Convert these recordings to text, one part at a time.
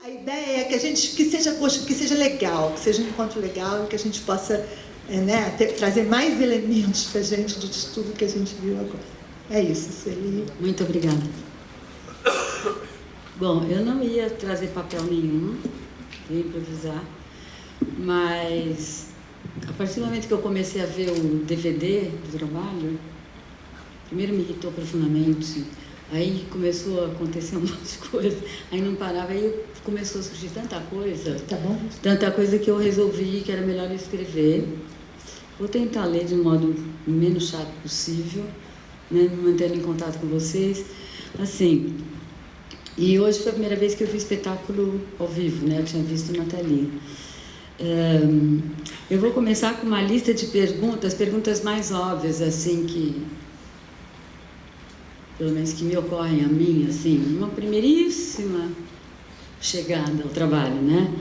A ideia é que que seja legal, que seja um encontro legal e que a gente possa trazer mais elementos para a gente de tudo que a gente viu agora. É isso, Sueli. Muito obrigada. Bom, eu não ia trazer papel nenhum, ia improvisar, mas a partir do momento que eu comecei a ver o DVD do trabalho, primeiro me irritou profundamente, aí começou a acontecer um monte de coisa, aí não parava, aí começou a surgir tanta coisa, tá bom? Tanta coisa que eu resolvi que era melhor escrever. Vou tentar ler de um modo menos chato possível, né, me mantendo em contato com vocês. Assim, e hoje foi a primeira vez que eu vi espetáculo ao vivo, né, eu tinha visto na telinha. Eu vou começar com uma lista de perguntas mais óbvias, assim, que pelo menos que me ocorrem a mim, assim, uma primeiríssima chegada ao trabalho, né?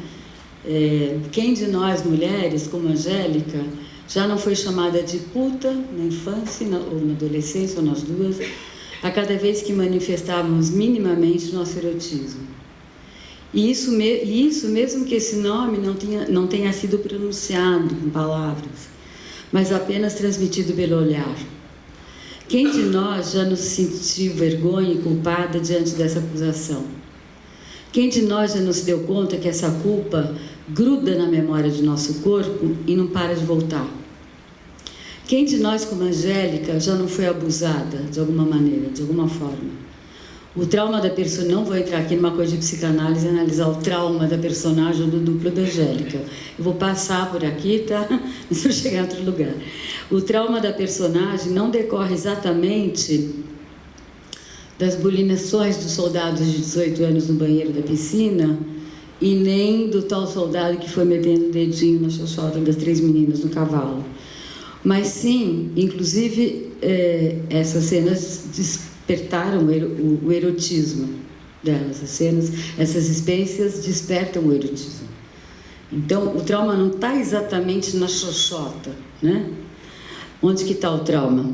Quem de nós, mulheres, como Angélica, já não foi chamada de puta na infância, ou na adolescência, ou nas duas, a cada vez que manifestávamos minimamente nosso erotismo? E isso mesmo que esse nome não tenha sido pronunciado com palavras, mas apenas transmitido pelo olhar. Quem de nós já nos sentiu vergonha e culpada diante dessa acusação? Quem de nós já nos deu conta que essa culpa gruda na memória de nosso corpo e não para de voltar? Quem de nós, como Angélica, já não foi abusada de alguma maneira, de alguma forma? O trauma da personagem, não vou entrar aqui numa coisa de psicanálise e analisar o trauma da personagem ou do duplo da Angélica. Eu vou passar por aqui, tá? Mas vou chegar em outro lugar. O trauma da personagem não decorre exatamente das bulinações dos soldados de 18 anos no banheiro da piscina e nem do tal soldado que foi metendo o dedinho na xoxota das 3 meninas no cavalo. Mas sim, inclusive, essas cenas despertaram o erotismo delas. Essas experiências despertam o erotismo. Então, o trauma não está exatamente na xoxota, né? Onde que está o trauma?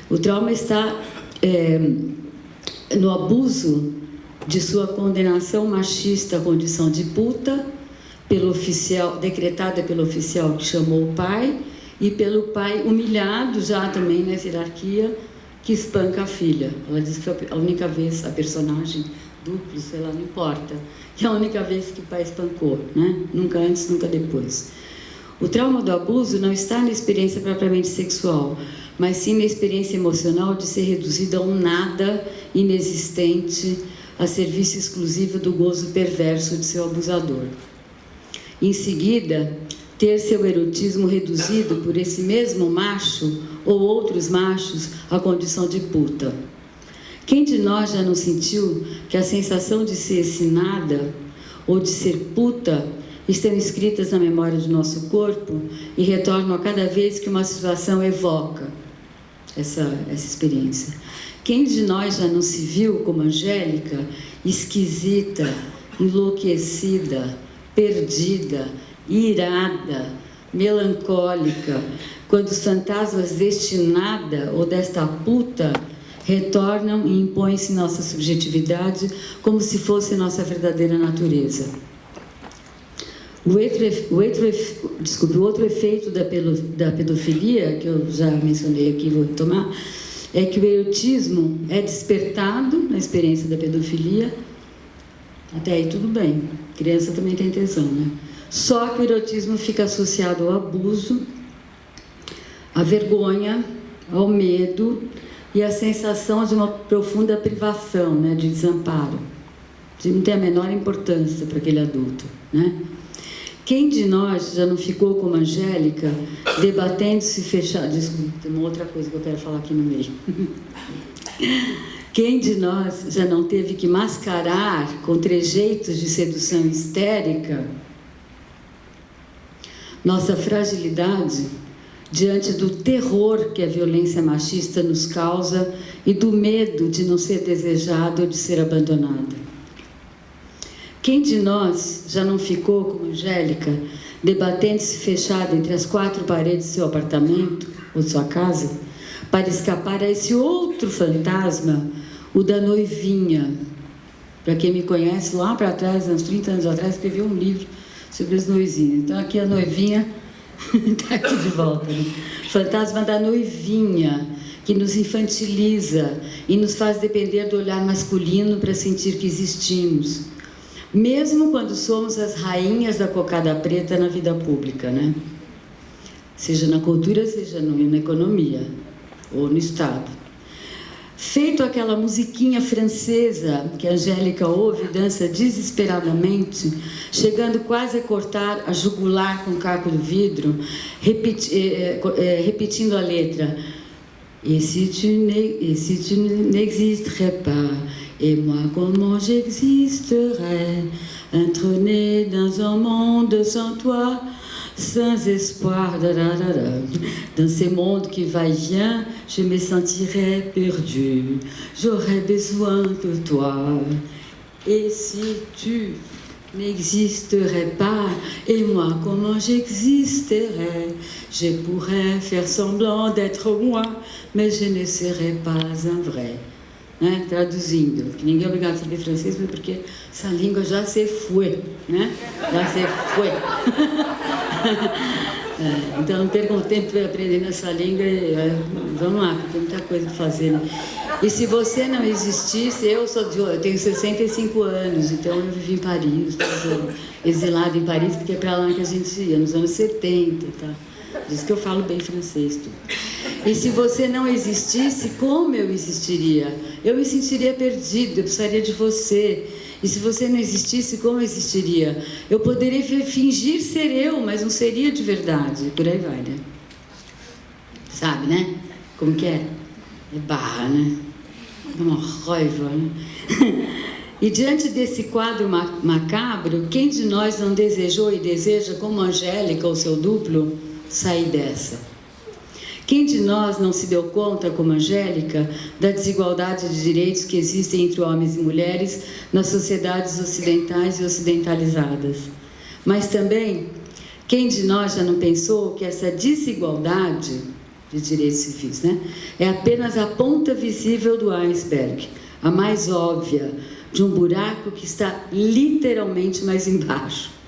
O trauma está no abuso de sua condenação machista à condição de puta, pelo oficial, decretada pelo oficial que chamou o pai, e pelo pai humilhado já também nessa hierarquia, que espanca a filha. Ela diz que foi a única vez, a personagem duplo, sei lá, não importa, que é a única vez que o pai espancou, né? Nunca antes, nunca depois. O trauma do abuso não está na experiência propriamente sexual, mas sim na experiência emocional de ser reduzida a um nada inexistente, a serviço exclusivo do gozo perverso de seu abusador. Em seguida, ter seu erotismo reduzido por esse mesmo macho ou outros machos à condição de puta. Quem de nós já não sentiu que a sensação de ser esse nada ou de ser puta estão escritas na memória do nosso corpo e retornam a cada vez que uma situação evoca essa experiência? Quem de nós já não se viu como Angélica, esquisita, enlouquecida, perdida, irada, melancólica, quando os fantasmas deste nada ou desta puta retornam e impõem-se nossa subjetividade como se fosse nossa verdadeira natureza? O outro efeito da pedofilia, que eu já mencionei aqui, vou retomar, é que o erotismo é despertado na experiência da pedofilia. Até aí tudo bem, criança também tem tesão, né? Só que o erotismo fica associado ao abuso, à vergonha, ao medo e à sensação de uma profunda privação, né, de desamparo, de não ter a menor importância para aquele adulto, né? Quem de nós já não ficou como Angélica, debatendo-se fechado... Desculpa, tem uma outra coisa que eu quero falar aqui no meio. Quem de nós já não teve que mascarar com trejeitos de sedução histérica nossa fragilidade diante do terror que a violência machista nos causa e do medo de não ser desejado ou de ser abandonado? Quem de nós já não ficou, como Angélica, debatendo-se fechada entre as 4 paredes do seu apartamento ou de sua casa, para escapar a esse outro fantasma, o da noivinha, Para quem me conhece, lá para trás, uns 30 anos atrás, escrevi um livro sobre as noivinhas. Então, aqui a noivinha está aqui de volta. Né? Fantasma da noivinha, que nos infantiliza e nos faz depender do olhar masculino para sentir que existimos. Mesmo quando somos as rainhas da cocada preta na vida pública, né? Seja na cultura, seja na economia ou no Estado. Feito aquela musiquinha francesa que a Angélica ouve e dança desesperadamente, chegando quase a cortar a jugular com o caco do vidro, repetindo a letra. Et si tu n'existerais pas, et moi comment j'existerais, entraîné dans un monde sans toi, sans espoir, dans ce monde qui va et vient, je me sentirais perdue, j'aurais besoin de toi. Et si tu n'existerais pas, et moi comment j'existerais, je pourrais faire semblant d'être moi, mas je ne serais pas un vrai. Né? Traduzindo, que ninguém é obrigado a saber francês, mas porque essa língua já se foi, né? Já se foi. Então não percam tempo aprendendo essa língua, vamos lá, porque tem muita coisa para fazer. Né? E se você não existisse, eu tenho 65 anos, então eu vivi em Paris, exilada em Paris, porque é para lá que a gente ia, nos anos 70, tá? Diz que eu falo bem francês, tudo. E se você não existisse, como eu existiria? Eu me sentiria perdida, eu precisaria de você. E se você não existisse, como eu existiria? Eu poderia fingir ser eu, mas não seria de verdade. Por aí vai, né? Sabe, né? Como que é? É barra, né? É uma raiva, né? E diante desse quadro macabro, quem de nós não desejou e deseja, como Angélica ou seu duplo, sair dessa? Quem de nós não se deu conta, como Angélica, da desigualdade de direitos que existem entre homens e mulheres nas sociedades ocidentais e ocidentalizadas? Mas também, quem de nós já não pensou que essa desigualdade de direitos civis, né, é apenas a ponta visível do iceberg, a mais óbvia, de um buraco que está literalmente mais embaixo?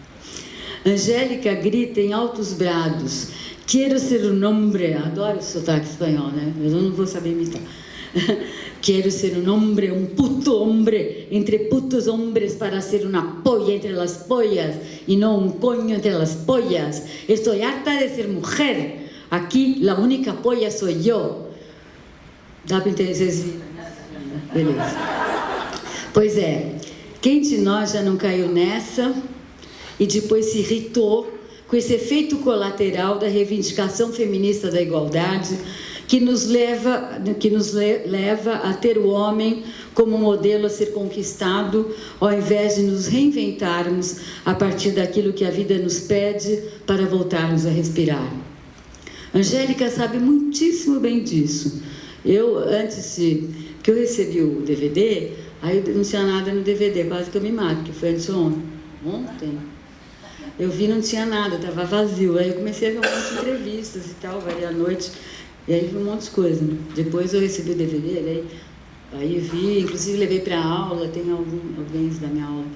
Angélica grita em altos brados: quero ser um homem, adoro o sotaque espanhol, né? Mas eu não vou saber imitar. Quero ser um homem, um puto homem, entre putos hombres para ser uma polla entre las pollas e não um coño entre las pollas. Estou harta de ser mulher. Aqui, a única polla sou eu. Dá para entender? Beleza. Pois é, quem de nós já não caiu nessa e depois se irritou com esse efeito colateral da reivindicação feminista da igualdade que nos leva a ter o homem como modelo a ser conquistado, ao invés de nos reinventarmos a partir daquilo que a vida nos pede para voltarmos a respirar? Angélica sabe muitíssimo bem disso. Eu, antes que eu recebi o DVD, aí não tinha nada no DVD, quase que eu me mato, que foi antes de ontem. Eu vi, não tinha nada, estava vazio. Aí eu comecei a ver um monte de entrevistas e tal, varia à noite. E aí vi um monte de coisa. Né? Depois eu recebi o DVD, aí vi, inclusive levei para a aula, tem alguns da minha aula.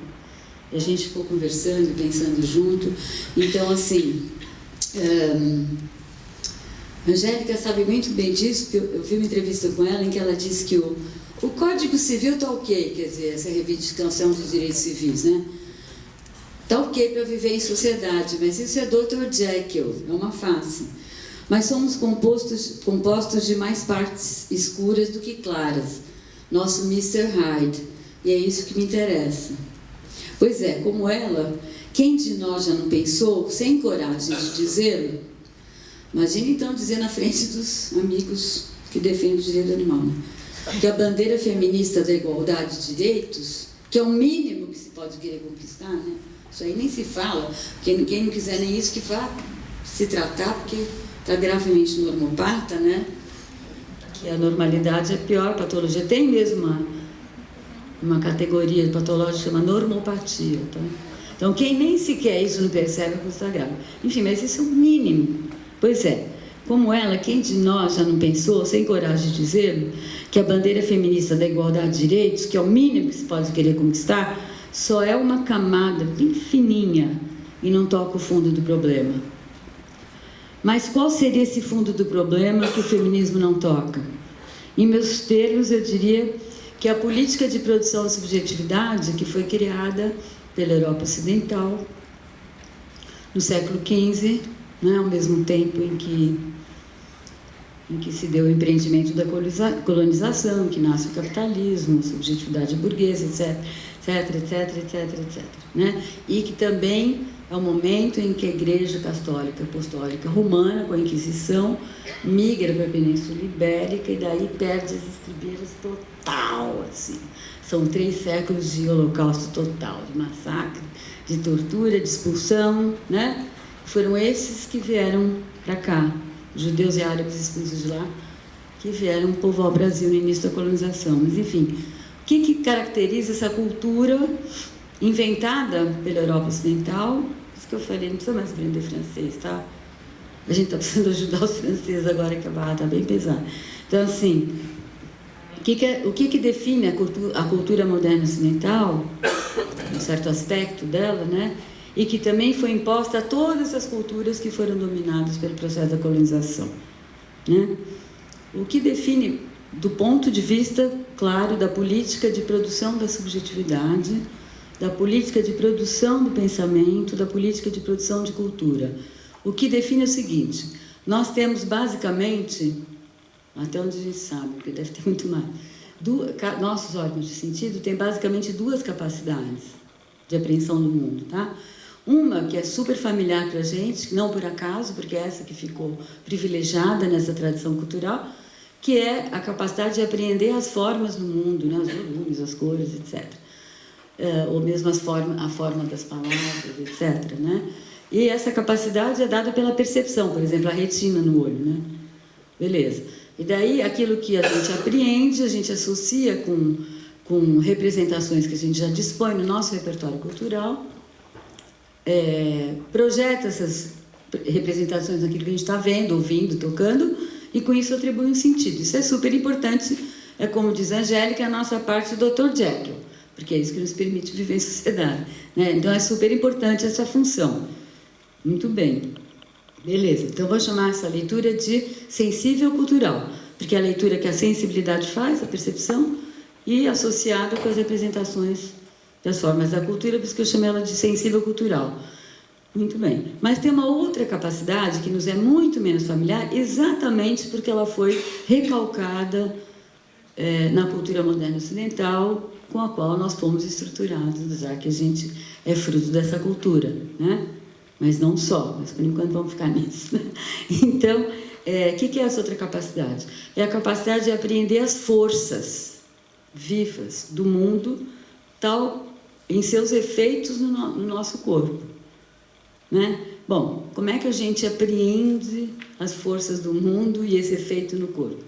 E a gente ficou conversando, pensando junto. Então, assim, Angélica sabe muito bem disso, porque eu vi uma entrevista com ela em que ela disse que o Código Civil está ok, quer dizer, essa reivindicação dos direitos civis, né? Está ok para viver em sociedade, mas isso é Dr. Jekyll, é uma face. Mas somos compostos de mais partes escuras do que claras. Nosso Mr. Hyde. E é isso que me interessa. Pois é, como ela, quem de nós já não pensou, sem coragem de dizê-lo? Imagine então dizer na frente dos amigos que defendem o direito do animal, né? Que a bandeira feminista da igualdade de direitos, que é o mínimo que se pode querer conquistar, né? Isso aí nem se fala. Quem não quiser nem isso, que vá se tratar, porque está gravemente normopata, né? Que a normalidade é a pior patologia. Tem mesmo uma categoria patológica que chama normopatia. Tá? Então, quem nem sequer isso não percebe que está grave. Enfim, mas isso é o mínimo. Pois é, Como ela, quem de nós já não pensou, sem coragem de dizê-lo, que a bandeira feminista da igualdade de direitos, que é o mínimo que se pode querer conquistar, só é uma camada bem fininha e não toca o fundo do problema? Mas qual seria esse fundo do problema que o feminismo não toca? Em meus termos, eu diria que a política de produção de subjetividade, que foi criada pela Europa Ocidental no século XV, né, ao mesmo tempo em que se deu o empreendimento da colonização, em que nasce o capitalismo, a subjetividade burguesa, etc. Né? E que também é o momento em que a Igreja Católica Apostólica Romana, com a Inquisição, migra para a Península Ibérica e daí perde as estribeiras total, assim. São 3 séculos de holocausto total, de massacre, de tortura, de expulsão, né? Foram esses que vieram para cá, judeus e árabes expulsos de lá, que vieram povoar o Brasil no início da colonização. Mas, enfim, o que caracteriza essa cultura inventada pela Europa Ocidental? Isso que eu falei, não precisa mais aprender francês, tá? A gente está precisando ajudar os franceses agora, que a barra está bem pesada. Então, assim, o que define a cultura moderna ocidental, um certo aspecto dela, né? E que também foi imposta a todas as culturas que foram dominadas pelo processo da colonização, né? O que define, do ponto de vista, claro, da política de produção da subjetividade, da política de produção do pensamento, da política de produção de cultura. O que define é o seguinte: nós temos basicamente, até onde a gente sabe, porque deve ter muito mais, nossos órgãos de sentido têm basicamente 2 capacidades de apreensão do mundo, tá? Uma que é super familiar para a gente, não por acaso, porque é essa que ficou privilegiada nessa tradição cultural, que é a capacidade de apreender as formas do mundo, né? Os volumes, as cores, etc. Ou mesmo a forma das palavras, etc. Né? E essa capacidade é dada pela percepção, por exemplo, a retina no olho. Né? Beleza. E daí, aquilo que a gente apreende, a gente associa com representações que a gente já dispõe no nosso repertório cultural, projeta essas representações naquilo que a gente está vendo, ouvindo, tocando, e com isso atribui um sentido. Isso é super importante, é como diz a Angélica, a nossa parte do Dr. Jekyll, porque é isso que nos permite viver em sociedade. Né? Então, é super importante essa função. Muito bem. Beleza, então vou chamar essa leitura de sensível cultural, porque é a leitura que a sensibilidade faz, a percepção, e associada com as representações das formas da cultura, por isso que eu chamo ela de sensível cultural. Muito bem. Mas tem uma outra capacidade que nos é muito menos familiar, exatamente porque ela foi recalcada na cultura moderna ocidental, com a qual nós fomos estruturados, já que a gente é fruto dessa cultura, né? Mas não só, mas por enquanto vamos ficar nisso. Né? Então, o que é essa outra capacidade? É a capacidade de apreender as forças vivas do mundo, tal em seus efeitos no nosso corpo. Né? Bom, como é que a gente apreende as forças do mundo e esse efeito no corpo?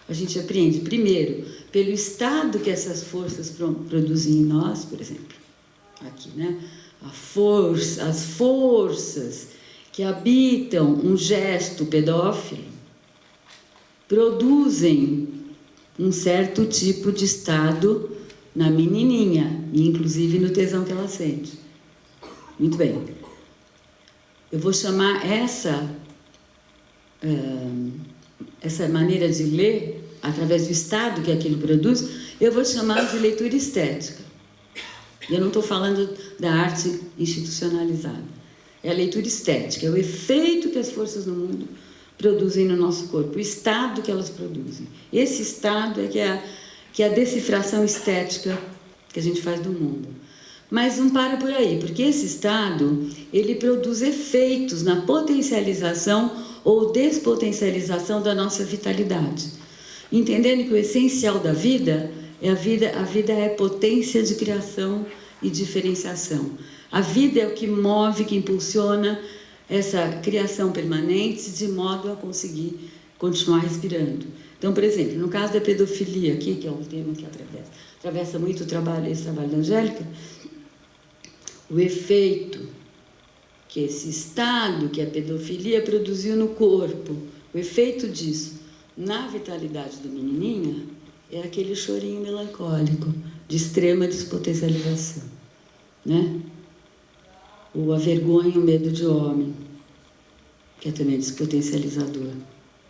A gente apreende, primeiro, pelo estado que essas forças produzem em nós, por exemplo, aqui, né? As forças que habitam um gesto pedófilo produzem um certo tipo de estado na menininha, e inclusive no tesão que ela sente. Muito bem. Eu vou chamar essa maneira de ler, através do estado que aquilo produz, eu vou chamar de leitura estética. Eu não estou falando da arte institucionalizada. É a leitura estética, é o efeito que as forças no mundo produzem no nosso corpo, o estado que elas produzem. Esse estado é que é a decifração estética que a gente faz do mundo. Mas não para por aí, porque esse estado, ele produz efeitos na potencialização ou despotencialização da nossa vitalidade. Entendendo que o essencial da vida é a vida é potência de criação e diferenciação. A vida é o que move, que impulsiona essa criação permanente de modo a conseguir continuar respirando. Então, por exemplo, no caso da pedofilia aqui, que é um tema que atravessa muito esse trabalho da Angélica, o efeito que esse estado que a pedofilia produziu no corpo, O efeito disso na vitalidade do menininha é aquele chorinho melancólico de extrema despotencialização, né? Ou a vergonha e o medo de homem, que é também despotencializador,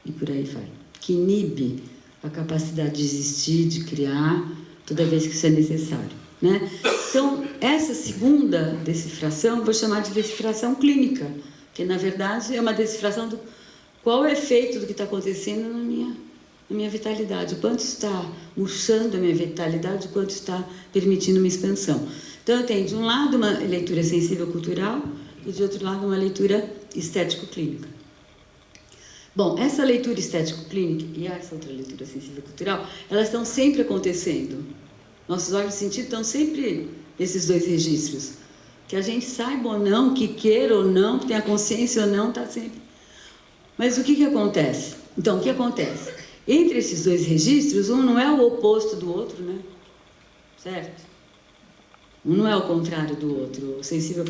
e por aí vai. Que inibe a capacidade de existir, de criar, toda vez que isso é necessário, né? Então, essa segunda decifração, eu vou chamar de decifração clínica, que, na verdade, é uma decifração do qual é o efeito do que está acontecendo na minha vitalidade, o quanto está murchando a minha vitalidade, o quanto está permitindo uma expansão. Então, eu tenho, de um lado, uma leitura sensível-cultural e, de outro lado, uma leitura estético-clínica. Bom, essa leitura estético-clínica e essa outra leitura sensível-cultural, elas estão sempre acontecendo. Nossos olhos e sentidos estão sempre nesses dois registros. Que a gente saiba ou não, que queira ou não, que tenha consciência ou não, está sempre. Mas o que acontece? Então, o que acontece? Entre esses dois registros, um não é o oposto do outro, né? Certo? Um não é o contrário do outro. O sensível,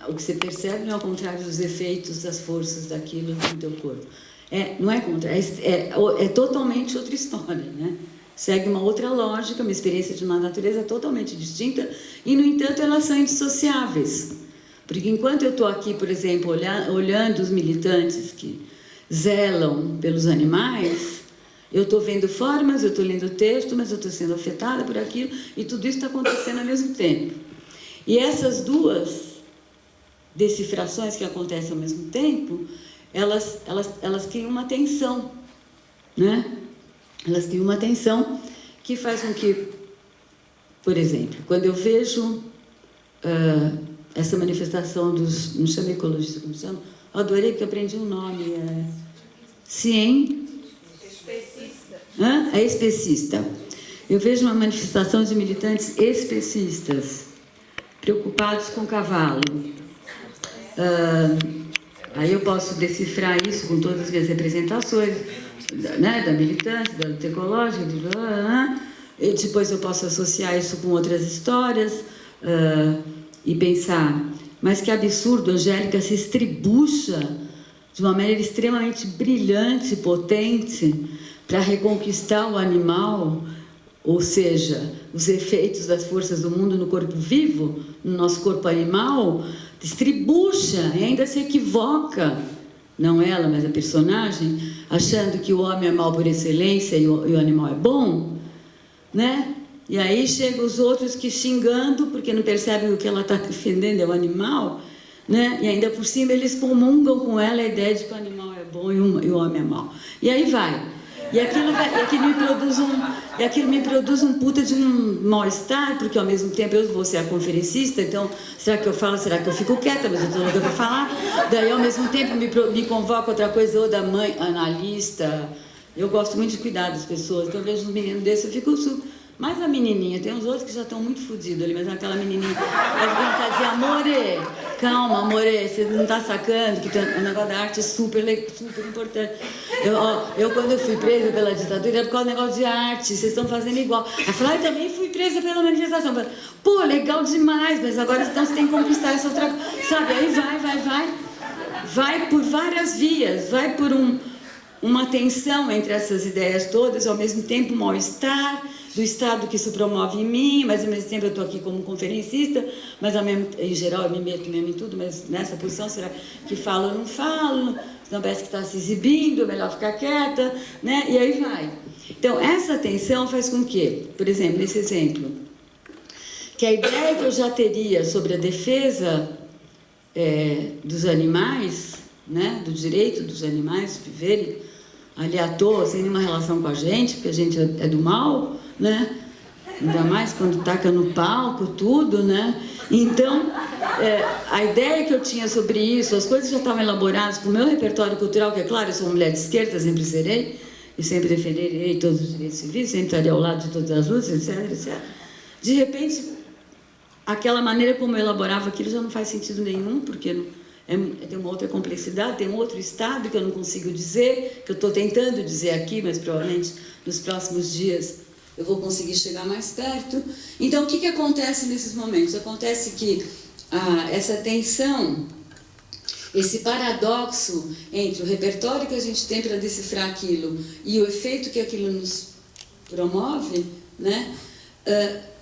o que você percebe não é o contrário dos efeitos, das forças daquilo no teu corpo. Não é contrário, é totalmente outra história, né? Segue uma outra lógica, uma experiência de uma natureza totalmente distinta e, no entanto, elas são indissociáveis. Porque enquanto eu estou aqui, por exemplo, olhando os militantes que zelam pelos animais, eu estou vendo formas, eu estou lendo texto, mas eu estou sendo afetada por aquilo, e tudo isso está acontecendo ao mesmo tempo. E essas duas decifrações que acontecem ao mesmo tempo, elas criam uma tensão, né? Elas criam uma tensão que faz com que, por exemplo, quando eu vejo essa manifestação dos... Não chama ecologista, como chama? Eu adorei que eu aprendi um nome. Especista. É especista. Eu vejo uma manifestação de militantes especistas, preocupados com o cavalo. Aí eu posso decifrar isso com todas as minhas representações, né, da militância, da luta ecológica, e depois eu posso associar isso com outras histórias e pensar, mas que absurdo, a Angélica se estribucha de uma maneira extremamente brilhante, potente, para reconquistar o animal, ou seja, os efeitos das forças do mundo no corpo vivo, no nosso corpo animal, estribucha e ainda se equivoca, não ela, mas a personagem, achando que o homem é mau por excelência e o animal é bom, né? E aí chegam os outros que xingando, porque não percebem que o que ela está defendendo é o animal, né? E ainda por cima eles comungam com ela a ideia de que o animal é bom e o homem é mau. E aí vai. E aquilo me produz um puta de um mal-estar, porque ao mesmo tempo eu vou ser a conferencista, então será que eu falo, será que eu fico quieta, mas eu estou louca para falar. Daí ao mesmo tempo me convoca outra coisa, ou da mãe, analista. Eu gosto muito de cuidar das pessoas, então eu vejo uns meninos desses, eu fico super... Mas a menininha, tem uns outros que já estão muito fodidos ali, mas aquela menininha vai dizer, amore, calma, amore, você não está sacando que o negócio da arte é super importante. Eu quando eu fui presa pela ditadura, era por causa do negócio de arte, vocês estão fazendo igual. Aí eu falei, também fui presa pela manifestação. Falei, pô, legal demais, mas agora então você tem que conquistar essa outra coisa. Sabe, aí vai por várias vias, vai por uma tensão entre essas ideias todas, ao mesmo tempo um mal-estar, do estado que isso promove em mim, mas ao mesmo tempo eu estou aqui como conferencista, mas em geral eu me meto mesmo em tudo, mas nessa posição, será que falo ou não falo? Senão parece que está se exibindo, é melhor ficar quieta, né? E aí vai. Então, essa tensão faz com que, por exemplo, nesse exemplo, que a ideia que eu já teria sobre a defesa dos animais, né? Do direito dos animais viverem ali à toa, sem nenhuma relação com a gente, porque a gente é do mal, né? Ainda mais quando taca no palco, tudo, né? Então, a ideia que eu tinha sobre isso, as coisas já estavam elaboradas para o meu repertório cultural, que é claro, eu sou uma mulher de esquerda, sempre serei, e sempre defenderei todos os direitos civis, sempre estarei ao lado de todas as lutas, etc, etc. De repente, aquela maneira como eu elaborava aquilo já não faz sentido nenhum, porque tem uma outra complexidade, tem um outro estado que eu não consigo dizer, que eu estou tentando dizer aqui, mas provavelmente nos próximos dias eu vou conseguir chegar mais perto. Então, o que acontece nesses momentos? Acontece que essa tensão esse paradoxo entre o repertório que a gente tem para decifrar aquilo e o efeito que aquilo nos promove, né,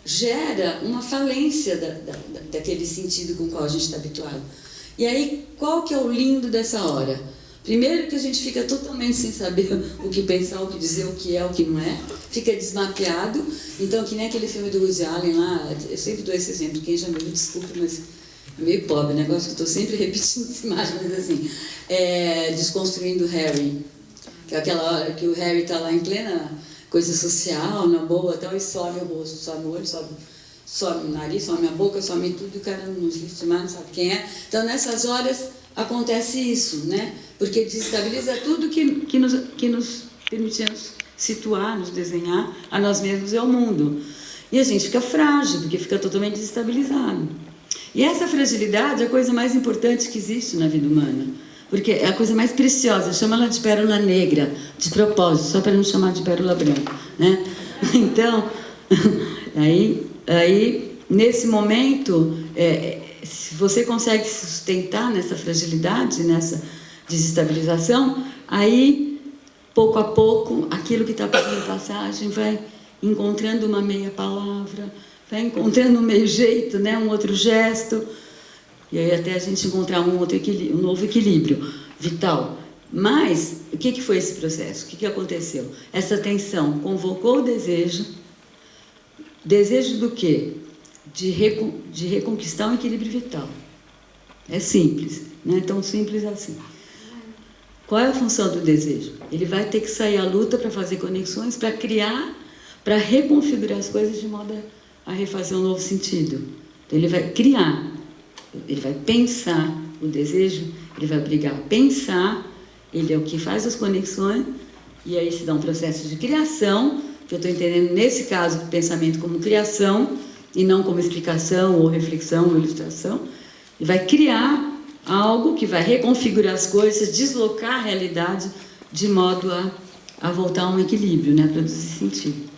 gera uma falência daquele sentido com o qual a gente está habituado. E aí, qual que é o lindo dessa hora? Primeiro que a gente fica totalmente sem saber o que pensar, o que dizer, o que é, o que não é, fica desmapeado. Então, que nem aquele filme do Woody Allen lá, eu sempre dou esse exemplo, quem já me viu, desculpa, mas é meio pobre, negócio que eu estou sempre repetindo essa imagem, mas assim, Desconstruindo Harry, que é aquela hora que o Harry está lá em plena coisa social, na boa, tal, e some o rosto, some o olho, some o nariz, some a boca, some tudo, e o cara não existe mais, não sabe quem é. Então, nessas horas, acontece isso, né? Porque desestabiliza tudo que nos permitimos situar, nos desenhar a nós mesmos e ao mundo. E a gente fica frágil, porque fica totalmente desestabilizado. E essa fragilidade é a coisa mais importante que existe na vida humana, porque é a coisa mais preciosa. Chama ela de pérola negra, de propósito, só para não chamar de pérola branca, né? Então, aí nesse momento, se você consegue se sustentar nessa fragilidade, nessa desestabilização, aí, pouco a pouco, aquilo que está pedindo passagem vai encontrando uma meia palavra, vai encontrando um meio jeito, né? Um outro gesto, e aí até a gente encontrar um novo equilíbrio vital. Mas, o que foi esse processo? O que aconteceu? Essa tensão convocou o desejo do quê? De reconquistar um equilíbrio vital. É simples, não é tão simples assim. Qual é a função do desejo? Ele vai ter que sair à luta para fazer conexões, para criar, para reconfigurar as coisas de modo a refazer um novo sentido. Então, ele vai criar, ele vai pensar o desejo, ele vai obrigar a pensar, ele é o que faz as conexões, e aí se dá um processo de criação, que eu estou entendendo nesse caso o pensamento como criação, e não como explicação, ou reflexão, ou ilustração. Ele vai criar algo que vai reconfigurar as coisas, deslocar a realidade de modo a voltar a um equilíbrio, né? Produzir sentido.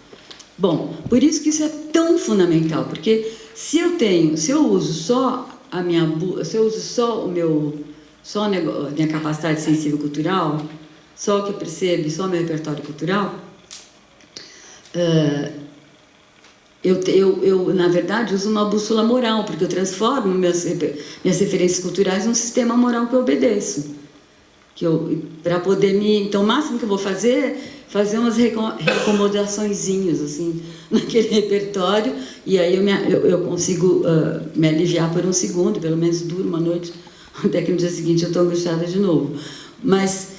Bom, por isso que isso é tão fundamental, porque se eu uso só a minha capacidade sensível cultural, só o que eu percebo, só o meu repertório cultural, eu, na verdade, uso uma bússola moral, porque eu transformo minhas referências culturais num sistema moral que eu obedeço. Para poder Então, o máximo que eu vou fazer umas recomodaçõezinhas, assim, naquele repertório, e aí eu consigo me aliviar por um segundo, pelo menos dura uma noite, até que no dia seguinte eu estou angustiada de novo. Mas,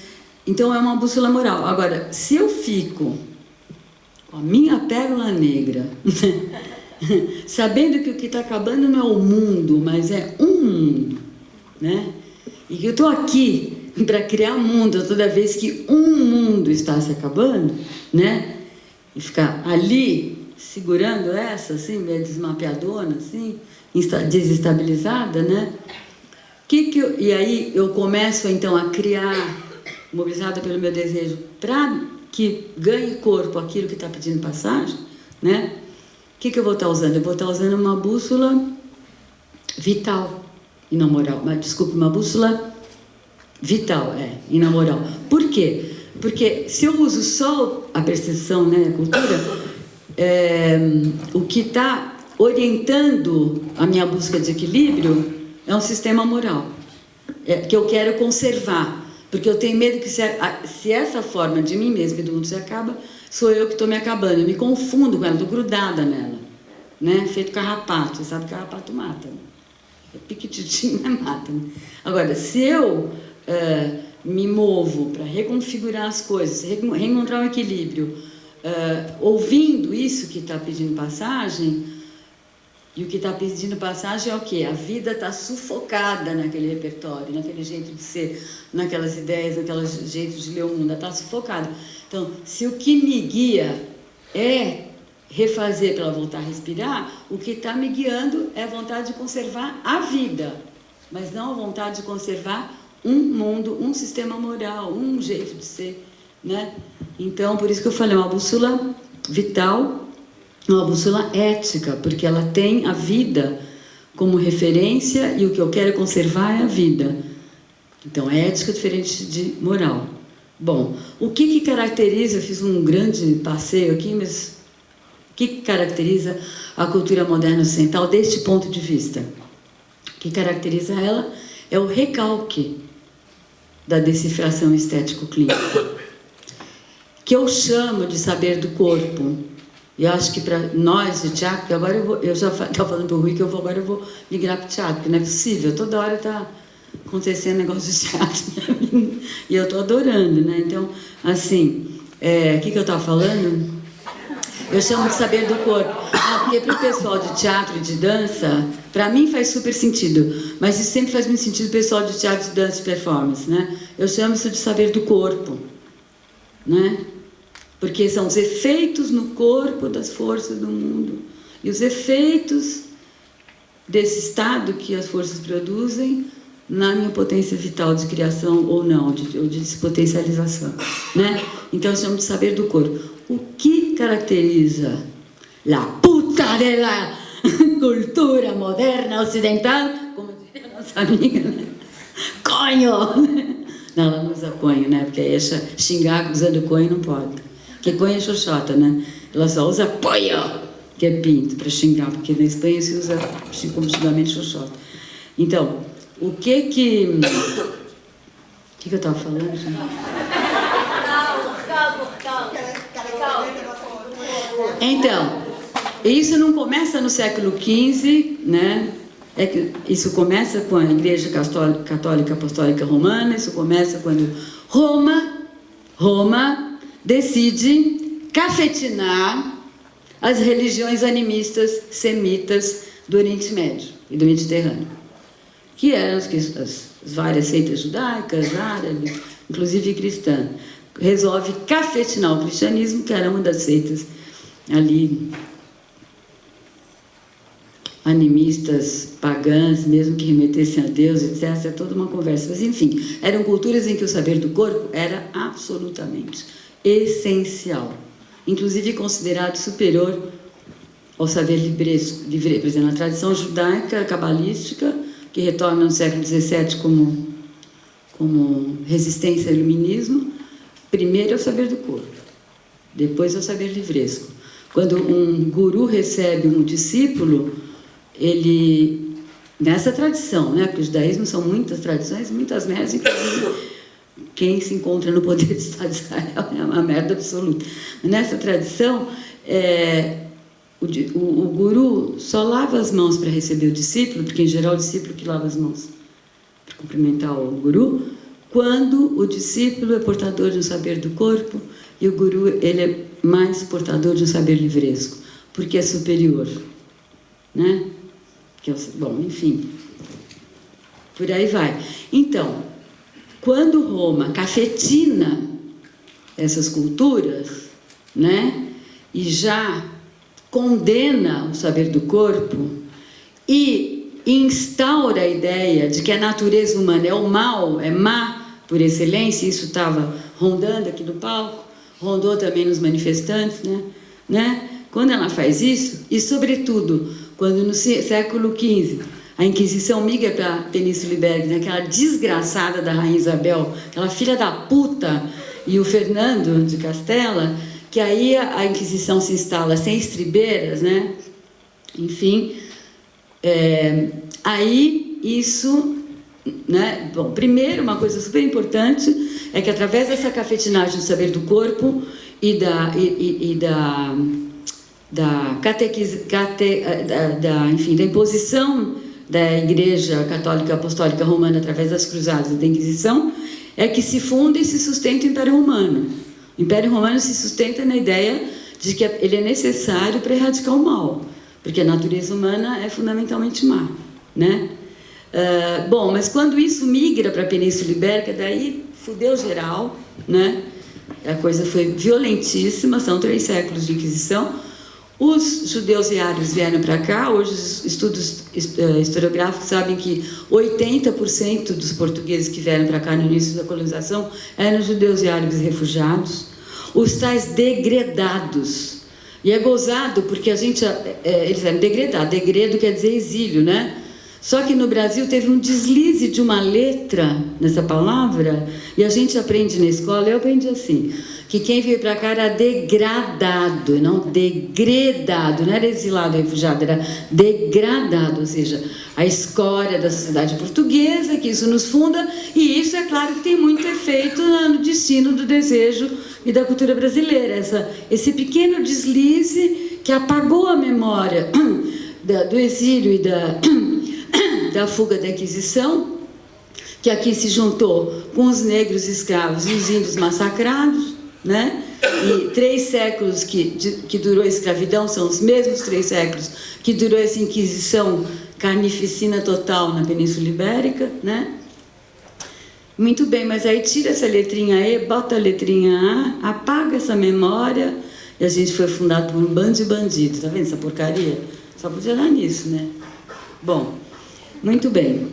então, é uma bússola moral. Agora, se eu fico a minha pérola negra, sabendo que o que está acabando não é o mundo, mas é um mundo, né? E que eu estou aqui para criar um mundo toda vez que um mundo está se acabando, né? E ficar ali segurando essa, assim, meio desmapeadona, assim, desestabilizada, né? E aí eu começo então a criar, mobilizada pelo meu desejo, para que ganhe corpo aquilo que está pedindo passagem, né? O que eu vou estar usando? Eu vou estar usando uma bússola vital e não moral. Desculpe, uma bússola vital, e não moral. Por quê? Porque se eu uso só a percepção, né, a cultura, o que está orientando a minha busca de equilíbrio é um sistema moral, que eu quero conservar. Porque eu tenho medo que se essa forma de mim mesma e do mundo se acaba, sou eu que estou me acabando. Eu me confundo com ela, estou grudada nela, né? Feito carrapato. Você sabe que carrapato mata, né? É piquititinho, mas mata, né? Agora, se eu me movo para reconfigurar as coisas, reencontrar um equilíbrio, ouvindo isso que está pedindo passagem, e o que está pedindo passagem é o quê? A vida está sufocada naquele repertório, naquele jeito de ser, naquelas ideias, naqueles jeitos de ler o mundo, está sufocada. Então, se o que me guia é refazer para ela voltar a respirar, o que está me guiando é a vontade de conservar a vida, mas não a vontade de conservar um mundo, um sistema moral, um jeito de ser, né? Então, por isso que eu falei, uma bússola vital, uma bússola ética, porque ela tem a vida como referência e o que eu quero conservar é a vida. Então, ética é diferente de moral. Bom, o que caracteriza, eu fiz um grande passeio aqui, mas o que caracteriza a cultura moderna ocidental deste ponto de vista? O que caracteriza ela é o recalque da decifração estético-clínica, que eu chamo de saber do corpo. E acho que para nós de teatro, agora eu já estava falando para o Rui que agora eu vou migrar para o teatro, porque não é possível, toda hora está acontecendo negócio de teatro e eu estou adorando, né? Então, assim, o que eu estava falando? Eu chamo de saber do corpo. Porque para o pessoal de teatro e de dança, para mim faz super sentido, mas isso sempre faz muito sentido para o pessoal de teatro, de dança e performance, né? Eu chamo isso de saber do corpo, né? Porque são os efeitos no corpo das forças do mundo e os efeitos desse estado que as forças produzem na minha potência vital de criação ou não, ou de potencialização, né? Então eu chamo de saber do corpo. O que caracteriza a puta de la cultura moderna ocidental, como diria a nossa amiga, né? Conho! Não, ela não usa conho, né? Porque aí xingar usando conho não pode. Porque conho é xoxota, né? Ela só usa poio, que é pinto, para xingar, porque na Espanha se usa como xingamento xoxota. Então, o que eu estava falando, gente? Então, isso não começa no século XV, né? Isso começa com a Igreja Católica Apostólica Romana, isso começa quando Roma decide cafetinar as religiões animistas semitas do Oriente Médio e do Mediterrâneo, que eram as várias seitas judaicas, árabes, inclusive cristã. Resolve cafetinar o cristianismo, que era uma das seitas ali animistas, pagãs, mesmo que remetessem a Deus, etc. É toda uma conversa. Mas, enfim, eram culturas em que o saber do corpo era absolutamente essencial, inclusive considerado superior ao saber livresco. Por exemplo, na tradição judaica, cabalística, que retorna no século XVII como resistência ao iluminismo, primeiro é o saber do corpo, depois é o saber livresco. Quando um guru recebe um discípulo, ele, nessa tradição, né, porque o judaísmo são muitas tradições, muitas merdas, inclusive quem se encontra no poder do Estado de Israel é uma merda absoluta. Nessa tradição, o guru só lava as mãos para receber o discípulo, porque em geral o discípulo que lava as mãos para cumprimentar o guru, quando o discípulo é portador de um saber do corpo e o guru ele é mais portador de um saber livresco, porque é superior, né? Bom, enfim, por aí vai. Então, quando Roma cafetina essas culturas, né, e já condena o saber do corpo e instaura a ideia de que a natureza humana é o mal, é má por excelência, isso estava rondando aqui no palco, rondou também nos manifestantes, né? Quando ela faz isso, e sobretudo quando no século XV a Inquisição migra para a Península Ibérica, aquela desgraçada da Rainha Isabel, aquela filha da puta, e o Fernando de Castela, que aí a Inquisição se instala sem estribeiras, né? Enfim, aí isso, né? Bom, primeiro, uma coisa super importante é que através dessa cafetinagem do saber do corpo e da imposição da Igreja Católica Apostólica Romana através das cruzadas e da Inquisição, é que se funda e se sustenta o Império Romano. O Império Romano se sustenta na ideia de que ele é necessário para erradicar o mal, porque a natureza humana é fundamentalmente má, né? Bom, mas quando isso migra para a Península Ibérica, daí fudeu geral, né? A coisa foi violentíssima, são 3 séculos de Inquisição. Os judeus e árabes vieram para cá. Hoje os estudos historiográficos sabem que 80% dos portugueses que vieram para cá no início da colonização eram judeus e árabes refugiados, os tais degredados. E é gozado porque eles eram degredados, degredo quer dizer exílio, né? Só que no Brasil teve um deslize de uma letra nessa palavra, e a gente aprende na escola, eu aprendi assim, que quem veio para cá era degradado, não degredado, não era exilado, refugiado, era degradado, ou seja, a escória da sociedade portuguesa, que isso nos funda, e isso, é claro, que tem muito efeito no destino do desejo e da cultura brasileira, esse pequeno deslize que apagou a memória do exílio e da fuga da Inquisição, que aqui se juntou com os negros escravos e os índios massacrados, né? E 3 séculos que durou a escravidão são os mesmos 3 séculos que durou essa Inquisição carnificina total na Península Ibérica, né? Muito bem, mas aí tira essa letrinha E, bota a letrinha A, apaga essa memória, e a gente foi fundado por um bando de bandidos, tá vendo essa porcaria? Só podia dar nisso, né? Bom, muito bem.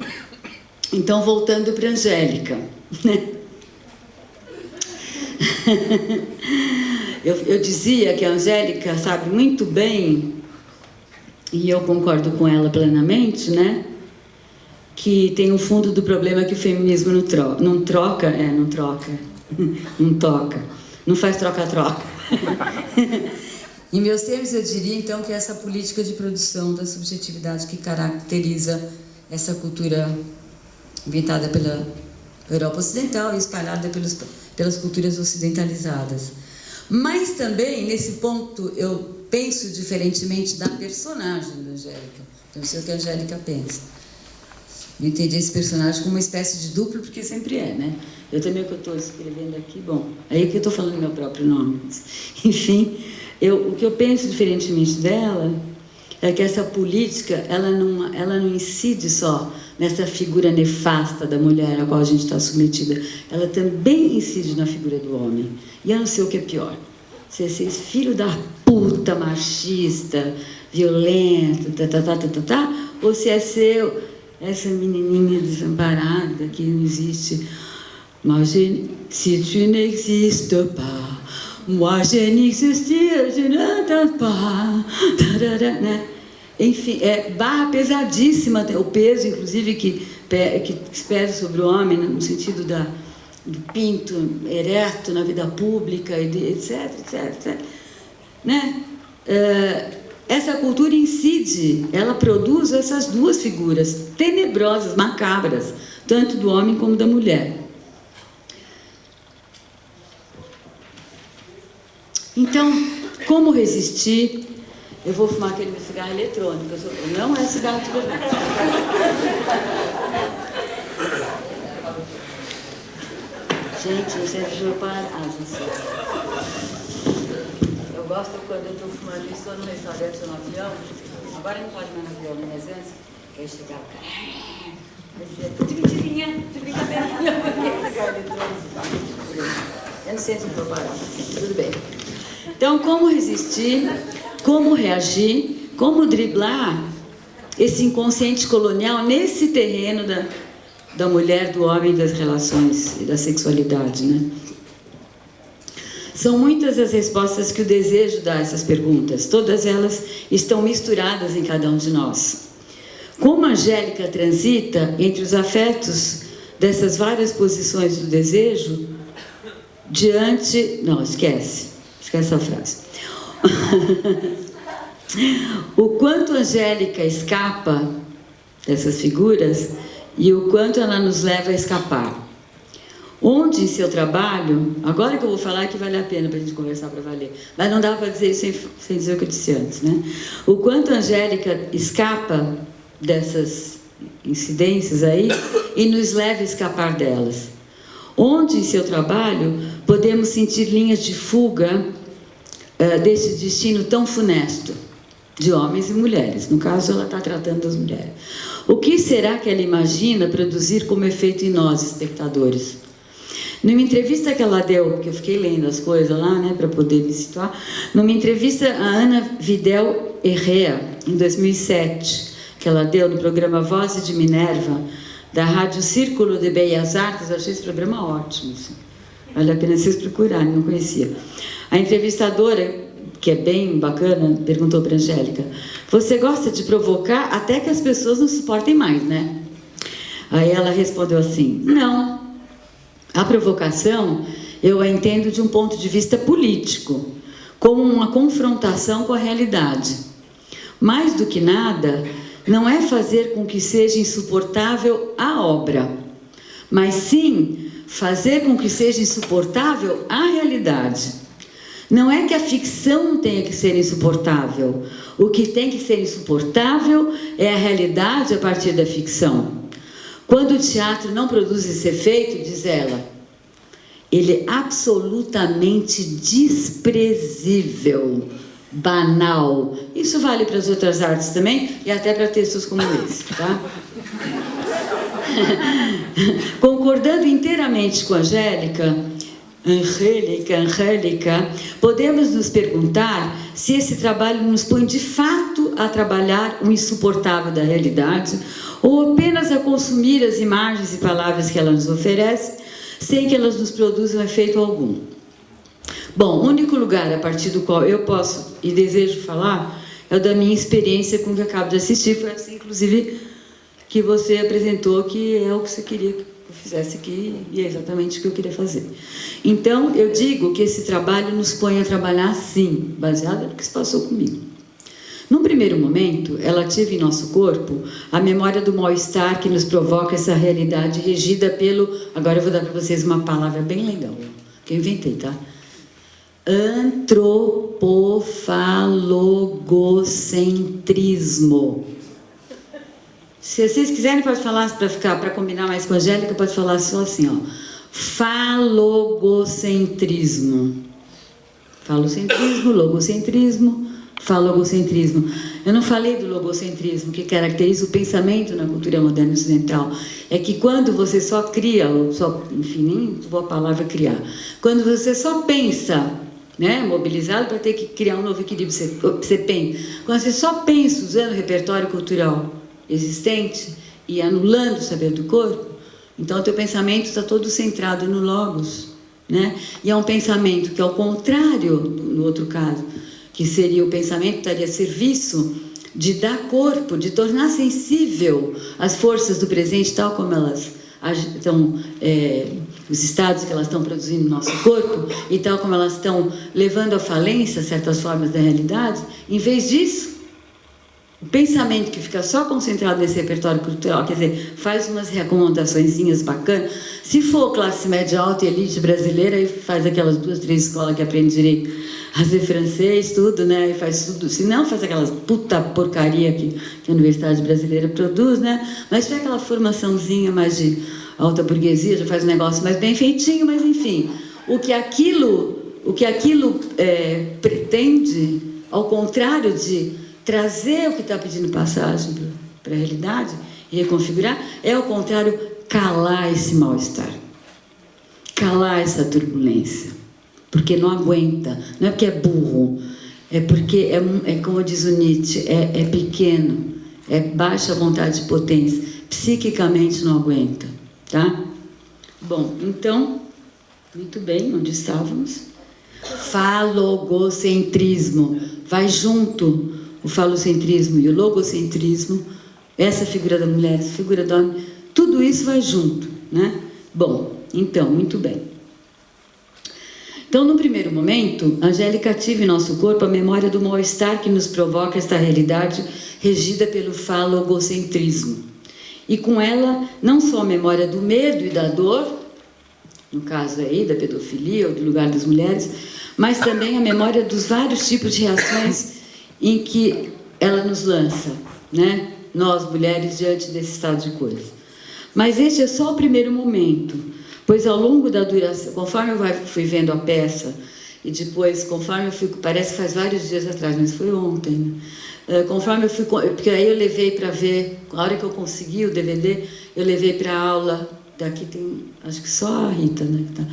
Então, voltando para a Angélica, né? Eu dizia que a Angélica sabe muito bem, e eu concordo com ela plenamente, né? Que tem um fundo do problema que o feminismo não toca, não faz troca-troca. Em meus termos, eu diria, então, que essa política de produção da subjetividade que caracteriza essa cultura inventada pela Europa Ocidental e espalhada pelas culturas ocidentalizadas. Mas também, nesse ponto, eu penso diferentemente da personagem da Angélica. Então, eu sei o que a Angélica pensa. Eu entendi esse personagem como uma espécie de duplo, porque sempre é, né? Eu também, o que eu estou escrevendo aqui, bom, aí que eu estou falando meu próprio nome. Mas, enfim, o que eu penso diferentemente dela é que essa política, ela não incide só nessa figura nefasta da mulher a qual a gente está submetida. Ela também incide na figura do homem. E eu não sei o que é pior. Se é ser filho da puta, machista, violento, ou se é ser essa menininha desamparada que não existe. Mas se tu n'existes pas, moi je n'existe, je n'entends pas, né? Enfim, é barra pesadíssima, o peso, inclusive, que pesa sobre o homem, no sentido do pinto ereto na vida pública, etc. Né? Essa cultura incide, ela produz essas duas figuras tenebrosas, macabras, tanto do homem como da mulher. Então, como resistir? Eu vou fumar aquele cigarro eletrônico, não é cigarro de verdade. Gente, eu sempre vou parar. Eu gosto quando eu estou fumando isso, estou no restaurante ou no avião. Agora não pode mais no avião, mas antes, eu chegar o cara. De mentirinha, de brincadeirinha, porque cigarro eletrônico. Eu não sei se vou parar, tudo bem. Então, como resistir? Como reagir, como driblar esse inconsciente colonial nesse terreno da mulher, do homem, das relações e da sexualidade, né? São muitas as respostas que o desejo dá a essas perguntas, todas elas estão misturadas em cada um de nós. Como a Angélica transita entre os afetos dessas várias posições do desejo, diante... Não, esquece essa frase. O quanto a Angélica escapa dessas figuras e o quanto ela nos leva a escapar. Onde em seu trabalho, agora que eu vou falar que vale a pena para a gente conversar para valer, mas não dá para dizer isso sem dizer o que eu disse antes, né? O quanto a Angélica escapa dessas incidências aí e nos leva a escapar delas. Onde em seu trabalho podemos sentir linhas de fuga desse destino tão funesto de homens e mulheres. No caso, ela está tratando das mulheres. O que será que ela imagina produzir como efeito em nós, espectadores? Numa entrevista que ela deu, porque eu fiquei lendo as coisas lá, né, para poder me situar, numa entrevista a Ana Vidal Herrera, em 2007, que ela deu no programa Vozes de Minerva, da Rádio Círculo de Bellas Artes. Eu achei esse programa ótimo, assim. Vale a pena vocês procurarem, não conhecia. A entrevistadora que é bem bacana, perguntou para a Angélica: você gosta de provocar até que as pessoas não suportem mais, né? Aí ela respondeu assim: não. A provocação eu a entendo de um ponto de vista político, como uma confrontação com a realidade. Mais do que nada, não é fazer com que seja insuportável a obra, mas sim fazer com que seja insuportável a realidade. Não é que a ficção tenha que ser insuportável. O que tem que ser insuportável é a realidade a partir da ficção. Quando o teatro não produz esse efeito, diz ela, ele é absolutamente desprezível, banal. Isso vale para as outras artes também e até para textos como esse, tá? Concordando inteiramente com a Angélica, podemos nos perguntar se esse trabalho nos põe de fato a trabalhar o insuportável da realidade ou apenas a consumir as imagens e palavras que ela nos oferece sem que elas nos produzam efeito algum. Bom, o único lugar a partir do qual eu posso e desejo falar é o da minha experiência com o que eu acabo de assistir. Foi assim, inclusive, que você apresentou, que é o que você queria que eu fizesse aqui, e é exatamente o que eu queria fazer. Então, eu digo que esse trabalho nos põe a trabalhar sim, baseado no que se passou comigo. Num primeiro momento, ela ativa em nosso corpo a memória do mal-estar que nos provoca essa realidade regida pelo... Agora eu vou dar para vocês uma palavra bem legal, que eu inventei, tá? Antropofalogocentrismo. Se vocês quiserem, pode falar, para combinar mais com a Angélica, pode falar só assim, ó. Falogocentrismo. Falocentrismo, logocentrismo, falogocentrismo. Eu não falei do logocentrismo, que caracteriza o pensamento na cultura moderna ocidental. É que quando você só cria, ou só, enfim, nem vou a palavra criar, quando você só pensa, né, mobilizado para ter que criar um novo equilíbrio, você pensa. Quando você só pensa usando o repertório cultural existente e anulando o saber do corpo, então o teu pensamento está todo centrado no logos, né? E é um pensamento que, ao contrário, no outro caso, que seria o pensamento que estaria a serviço de dar corpo, de tornar sensível as forças do presente, tal como elas estão, os estados que elas estão produzindo no nosso corpo, e tal como elas estão levando à falência certas formas da realidade. Em vez disso, o pensamento que fica só concentrado nesse repertório cultural, quer dizer, faz umas recomendaçõezinhas bacanas. Se for classe média alta e elite brasileira, aí faz aquelas 2, 3 escolas que aprende direito a fazer francês, tudo, né? E faz tudo. Se não, faz aquelas puta porcaria que a Universidade Brasileira produz, né? Mas tiver aquela formaçãozinha mais de alta burguesia, já faz um negócio mais bem feitinho, mas enfim. O que aquilo pretende, ao contrário de trazer o que está pedindo passagem para a realidade e reconfigurar, é ao contrário, calar esse mal-estar, calar essa turbulência, porque não aguenta, não é porque é burro, é porque é como diz o Nietzsche, é pequeno, é baixa vontade de potência, psiquicamente não aguenta, tá? Bom, então, muito bem, onde estávamos? Falogocentrismo, vai junto. O falocentrismo e o logocentrismo, essa figura da mulher, essa figura do homem, tudo isso vai junto, né? Bom, então, muito bem. Então, no primeiro momento, a Angélica ativa em nosso corpo a memória do mal-estar que nos provoca esta realidade regida pelo falogocentrismo. E com ela, não só a memória do medo e da dor, no caso aí da pedofilia ou do lugar das mulheres, mas também a memória dos vários tipos de reações em que ela nos lança, né? Nós, mulheres, diante desse estado de coisas. Mas este é só o primeiro momento, pois ao longo da duração, conforme eu fui vendo a peça, e depois, conforme eu fui, parece que faz vários dias atrás, mas foi ontem, né? Conforme eu fui, porque aí eu levei para ver, a hora que eu consegui o DVD, eu levei para a aula, daqui tem, acho que só a Rita, né? Que tá.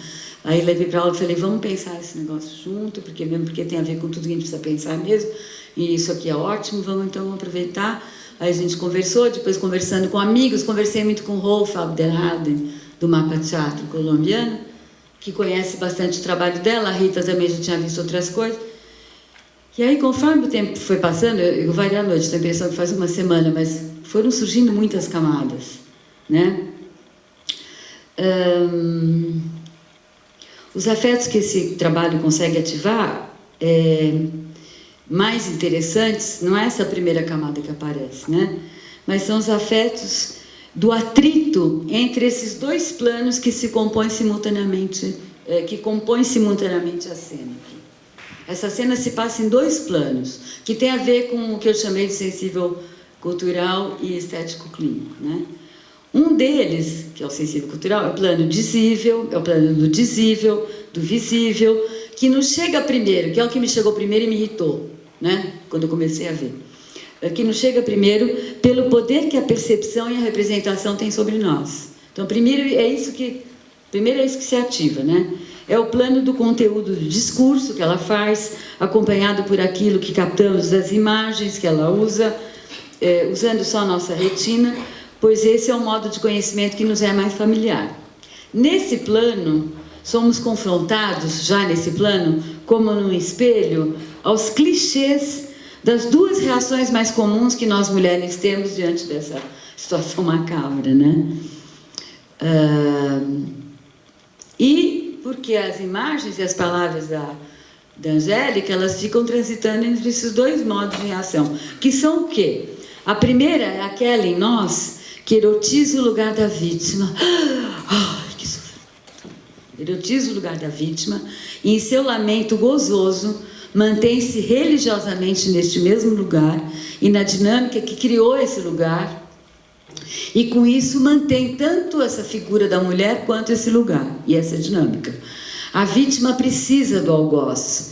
Aí levei para a aula e falei, vamos pensar esse negócio junto, porque tem a ver com tudo que a gente precisa pensar mesmo, e isso aqui é ótimo, vamos aproveitar. Aí a gente conversou, depois conversando com amigos, conversei muito com Rolf Abdelhaden, do Mapa Teatro colombiano, que conhece bastante o trabalho dela, a Rita também já tinha visto outras coisas. E aí, conforme o tempo foi passando, eu várias noites, tenho a impressão que faz uma semana, mas foram surgindo muitas camadas, né? Os afetos que esse trabalho consegue ativar, mais interessantes, não é essa primeira camada que aparece, né? Mas são os afetos do atrito entre esses dois planos que se compõem simultaneamente, que compõem simultaneamente a cena. Essa cena se passa em dois planos, que tem a ver com o que eu chamei de sensível cultural e estético clínico, né? Um deles, que é o sensível cultural, é o plano dizível, é o plano do dizível, do visível, que nos chega primeiro, que é o que me chegou primeiro e me irritou, né? Quando eu comecei a ver. Que nos chega primeiro pelo poder que a percepção e a representação têm sobre nós. Então, primeiro é isso que se ativa, né? É o plano do conteúdo do discurso que ela faz, acompanhado por aquilo que captamos das imagens que ela usa, usando só a nossa retina, pois esse é o modo de conhecimento que nos é mais familiar. Nesse plano, somos confrontados, já nesse plano, como num espelho, aos clichês das duas reações mais comuns que nós mulheres temos diante dessa situação macabra, né? E porque as imagens e as palavras da Angélica, elas ficam transitando entre esses dois modos de reação, que são o quê? A primeira é aquela em nós que erotiza o lugar da vítima. Ai, que sofrimento! Erotiza o lugar da vítima e, em seu lamento gozoso, mantém-se religiosamente neste mesmo lugar e na dinâmica que criou esse lugar, e com isso mantém tanto essa figura da mulher quanto esse lugar e essa dinâmica. A vítima precisa do algoz.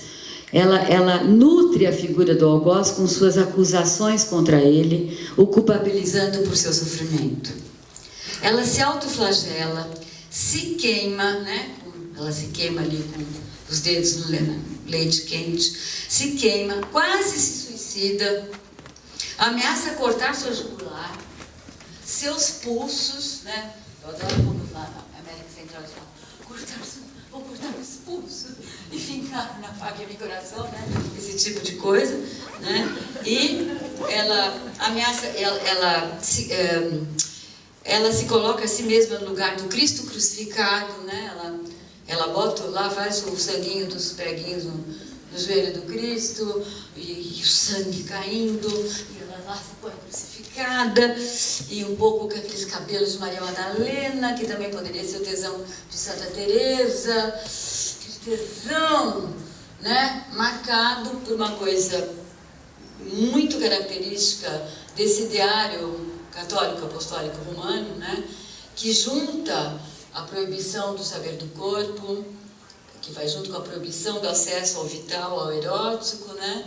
Ela nutre a figura do algoz com suas acusações contra ele, o culpabilizando por seu sofrimento. Ela se autoflagela, se queima, né? Ela se queima ali com os dedos no leite quente, se queima, quase se suicida, ameaça cortar sua jugular, seus pulsos, né? Eu adoro como lá na América Central eles falam, vou cortar os pulsos e fincar na faca em meu coração, né? Esse tipo de coisa, né? E ela ameaça, ela se coloca a si mesma no lugar do Cristo crucificado, né? Ela bota lá, faz o sanguinho dos preguinhos no joelho do Cristo, e o sangue caindo, e ela lá se põe crucificada, e um pouco com aqueles cabelos de Maria Madalena, que também poderia ser o tesão de Santa Teresa, aquele tesão, né, marcado por uma coisa muito característica desse ideário católico apostólico romano, né, que junta a proibição do saber do corpo, que vai junto com a proibição do acesso ao vital, ao erótico, né?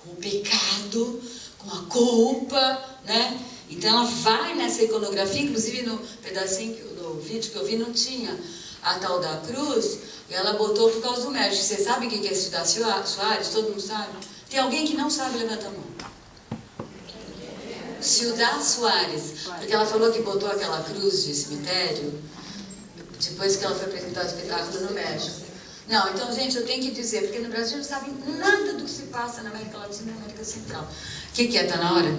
Com o pecado, com a culpa, né? Então ela vai nessa iconografia, inclusive no pedacinho do vídeo que eu vi não tinha a tal da cruz, e ela botou por causa do médico. Você sabe o que é Ciudad Suárez? Todo mundo sabe? Tem alguém que não sabe? Levanta a mão. Ciudad Suárez, porque ela falou que botou aquela cruz de cemitério depois que ela foi apresentar o espetáculo no México. Não, então, gente, eu tenho que dizer, porque no Brasil não sabem nada do que se passa na América Latina e na América Central. O que é? Está na hora?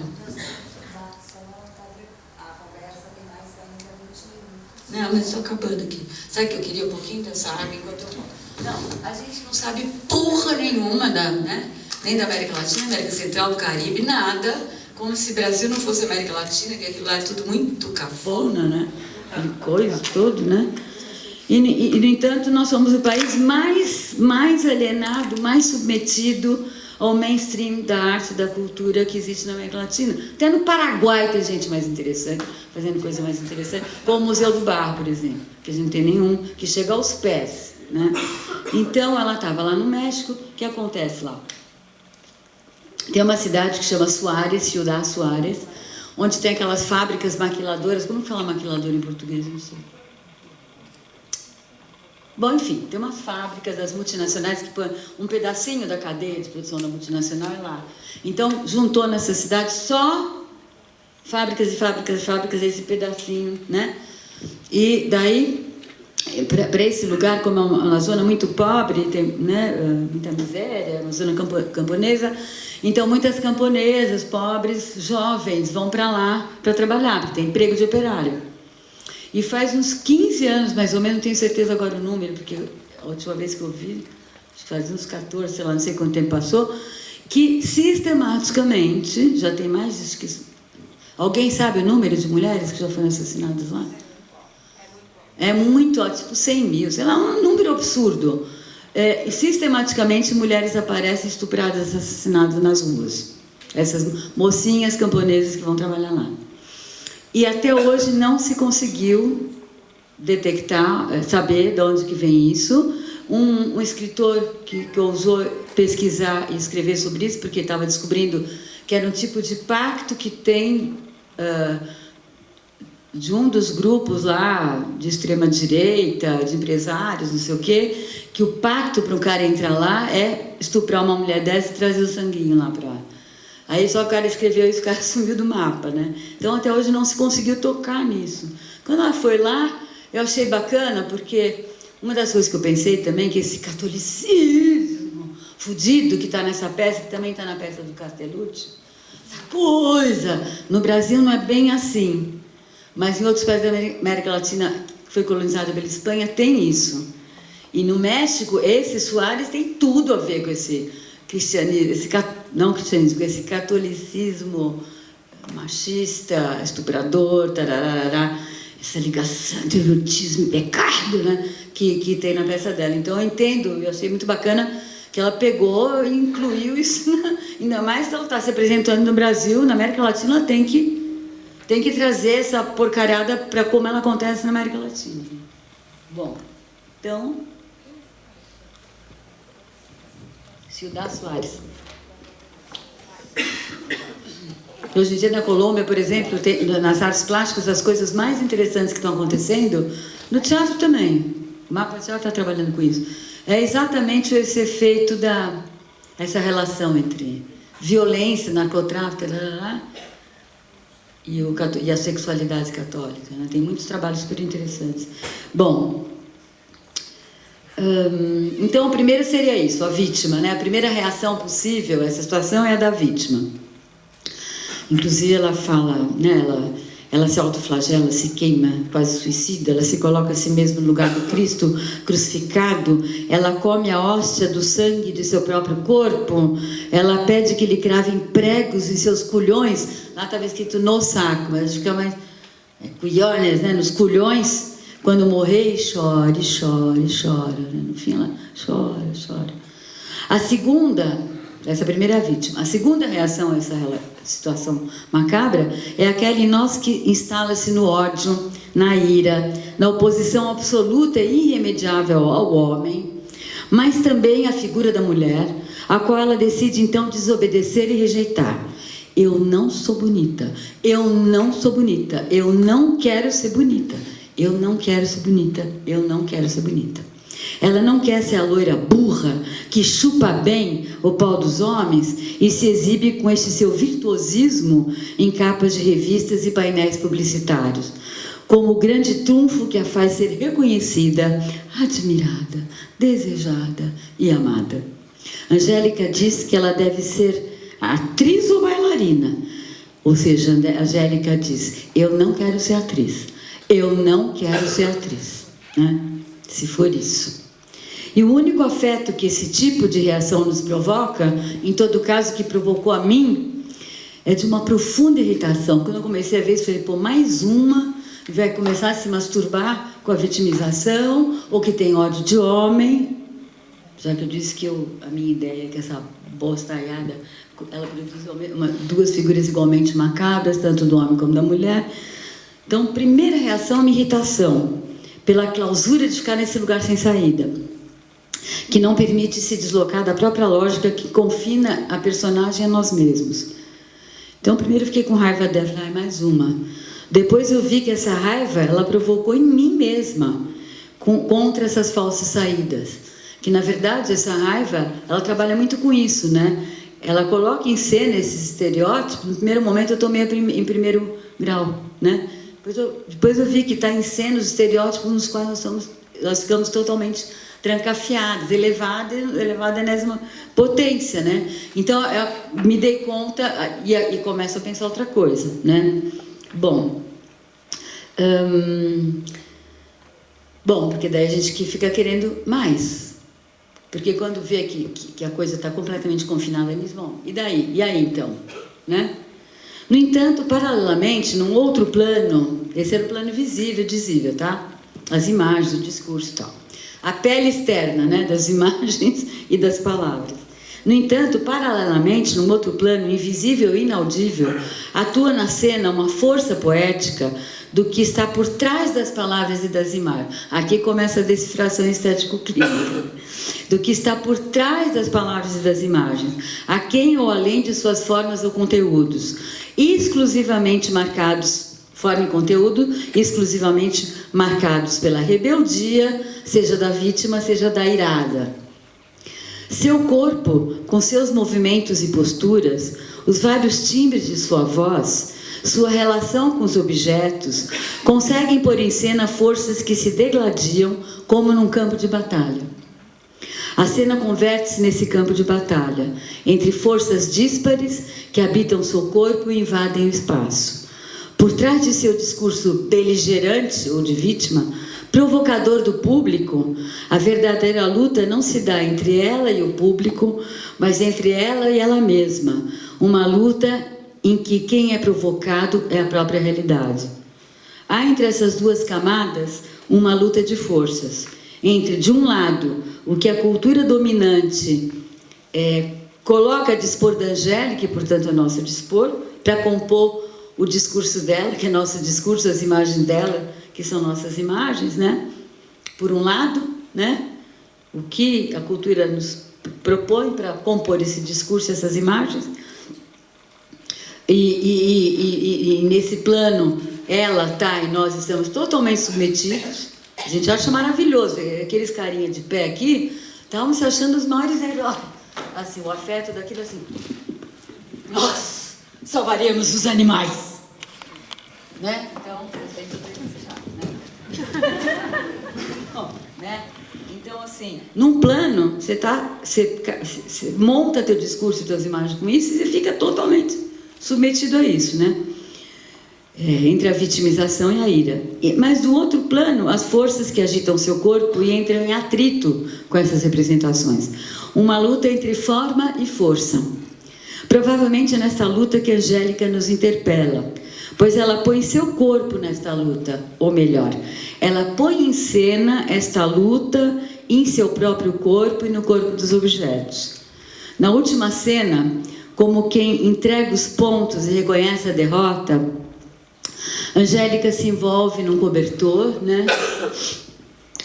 Não, mas estou acabando aqui. Sabe que eu queria um pouquinho dessa água enquanto eu... Não, a gente não sabe porra nenhuma né? Nem da América Latina, América Central, do Caribe, nada. Como se o Brasil não fosse América Latina, que aquilo lá é tudo muito cafona, né? Aquela coisa, tudo, né? E, no entanto, nós somos o país mais alienado, mais submetido ao mainstream da arte e da cultura que existe na América Latina. Até no Paraguai tem gente mais interessante, fazendo coisa mais interessante, como o Museu do Barro, por exemplo, que a gente não tem nenhum, que chega aos pés, né? Então, ela estava lá no México. O que acontece lá? Tem uma cidade que chama Suárez, Ciudad Suárez, onde tem aquelas fábricas maquiladoras. Como fala maquiladora em português? Não sei. Bom, enfim, tem umas fábricas das multinacionais que põem um pedacinho da cadeia de produção da multinacional é lá. Então, juntou nessa cidade só fábricas e fábricas e fábricas, esse pedacinho, né? E daí, para esse lugar, como é uma zona muito pobre, tem, né, muita miséria, uma zona camponesa, então muitas camponesas, pobres, jovens, vão para lá para trabalhar, porque tem emprego de operário. E faz uns 15 anos, mais ou menos, não tenho certeza agora o número, porque a última vez que eu vi, faz uns 14, sei lá, não sei quanto tempo passou, que sistematicamente, já tem mais, que alguém sabe o número de mulheres que já foram assassinadas lá? É muito, tipo 100 mil, sei lá, um número absurdo. E sistematicamente mulheres aparecem estupradas, assassinadas nas ruas. Essas mocinhas camponesas que vão trabalhar lá. E até hoje não se conseguiu detectar, saber de onde que vem isso. Um escritor que ousou pesquisar e escrever sobre isso, porque estava descobrindo que era um tipo de pacto que tem de um dos grupos lá de extrema-direita, de empresários, não sei o quê, que o pacto para um cara entrar lá é estuprar uma mulher dessa e trazer o sanguinho lá para... Aí só o cara escreveu isso, o cara sumiu do mapa, né? Então até hoje não se conseguiu tocar nisso. Quando ela foi lá, eu achei bacana, porque uma das coisas que eu pensei também, que esse catolicismo fudido que está nessa peça, que também está na peça do Castellucci, essa coisa, no Brasil não é bem assim. Mas em outros países da América Latina, que foi colonizada pela Espanha, tem isso. E no México, esse Soares tem tudo a ver com esse cristianismo, não cristianismo, com esse catolicismo machista, estuprador, tararara, essa ligação de erotismo e pecado, né, que tem na peça dela. Então eu entendo, eu achei muito bacana que ela pegou e incluiu isso, ainda mais se ela está se apresentando no Brasil, na América Latina, ela tem que trazer essa porcariada para como ela acontece na América Latina. Bom, então, Ciudad Soares. Hoje em dia, na Colômbia, por exemplo, tem, nas artes plásticas, as coisas mais interessantes que estão acontecendo, no teatro também. O Mapa Teatro está trabalhando com isso. É exatamente esse efeito essa relação entre violência, narcotráfico, e a sexualidade católica, né? Tem muitos trabalhos super interessantes. Bom, então o primeiro seria isso, a vítima, né? A primeira reação possível a essa situação é a da vítima. Inclusive ela fala, né? Ela se autoflagela, se queima, quase suicida, ela se coloca a si mesma no lugar do Cristo crucificado, ela come a hóstia do sangue de seu próprio corpo, ela pede que lhe cravem pregos em seus culhões, lá estava escrito no saco, mas fica mais culhões, né? Nos culhões, quando morrer, chore, chore, chora, né? No fim ela chora, chora. A segunda, essa é a primeira vítima. A segunda reação a essa situação macabra é aquela em nós que instala-se no ódio, na ira, na oposição absoluta e irremediável ao homem, mas também a figura da mulher, a qual ela decide então desobedecer e rejeitar. Eu não sou bonita, eu não sou bonita, eu não quero ser bonita, eu não quero ser bonita, eu não quero ser bonita. Ela não quer ser a loira burra que chupa bem o pau dos homens e se exibe com este seu virtuosismo em capas de revistas e painéis publicitários, como o grande trunfo que a faz ser reconhecida, admirada, desejada e amada. Angélica diz que ela deve ser atriz ou bailarina. Ou seja, Angélica diz, eu não quero ser atriz, eu não quero ser atriz, né? Se for isso. E o único afeto que esse tipo de reação nos provoca, em todo caso que provocou a mim, é de uma profunda irritação. Quando eu comecei a ver isso, falei, pô, mais uma, vai começar a se masturbar com a vitimização, ou que tem ódio de homem. Já que eu disse que a minha ideia é que essa bostaiada, ela produz duas figuras igualmente macabras, tanto do homem como da mulher. Então, primeira reação, uma irritação, pela clausura de ficar nesse lugar sem saída, que não permite se deslocar da própria lógica que confina a personagem a nós mesmos. Então, primeiro eu fiquei com raiva dela, falei, mais uma. Depois eu vi que essa raiva, ela provocou em mim mesma, contra essas falsas saídas. Que, na verdade, essa raiva, ela trabalha muito com isso, né? Ela coloca em cena esses estereótipos. No primeiro momento eu tomei em primeiro grau, né? Depois eu vi que está em cena os estereótipos nos quais nós estamos nós ficamos totalmente trancafiados, elevada à enésima potência, né? Então, eu me dei conta e começo a pensar outra coisa, né? Bom, porque daí a gente que fica querendo mais. Porque quando vê que a coisa está completamente confinada nisso, bom, e daí? E aí, então? Né? No entanto, paralelamente, num outro plano, esse era o plano visível, dizível, tá? As imagens, o discurso e tal. A pele externa, né, das imagens e das palavras. No entanto, paralelamente, num outro plano, invisível e inaudível, atua na cena uma força poética do que está por trás das palavras e das imagens. Aqui começa a decifração estético-clínica. Do que está por trás das palavras e das imagens, a quem ou além de suas formas ou conteúdos, exclusivamente marcados, forma e conteúdo, exclusivamente marcados pela rebeldia, seja da vítima, seja da irada. Seu corpo, com seus movimentos e posturas, os vários timbres de sua voz, sua relação com os objetos, conseguem pôr em cena forças que se degladiam como num campo de batalha. A cena converte-se nesse campo de batalha, entre forças díspares que habitam seu corpo e invadem o espaço. Por trás de seu discurso beligerante ou de vítima, provocador do público, a verdadeira luta não se dá entre ela e o público, mas entre ela e ela mesma. Uma luta em que quem é provocado é a própria realidade. Há entre essas duas camadas uma luta de forças. Entre, de um lado, o que a cultura dominante coloca a dispor da Angélica, e portanto a nosso dispor, para compor o discurso dela, que é nosso discurso, as imagens dela, que são nossas imagens, né? Por um lado, né? O que a cultura nos propõe para compor esse discurso, essas imagens. E nesse plano, ela está e nós estamos totalmente submetidos. A gente acha maravilhoso. Aqueles carinha de pé aqui, estavam se achando os maiores heróis. Assim, o afeto daquilo assim. Nós salvaremos os animais. Né? Então, bom, né? Então, assim, num plano, você monta teu discurso e tuas imagens com isso e você fica totalmente submetido a isso, né? Entre a vitimização e a ira. Mas do outro plano, as forças que agitam seu corpo e entram em atrito com essas representações. Uma luta entre forma e força. Provavelmente é nessa luta que a Angélica nos interpela, pois ela põe seu corpo nesta luta, ou melhor, ela põe em cena esta luta em seu próprio corpo e no corpo dos objetos. Na última cena, como quem entrega os pontos e reconhece a derrota, Angélica se envolve num cobertor, né?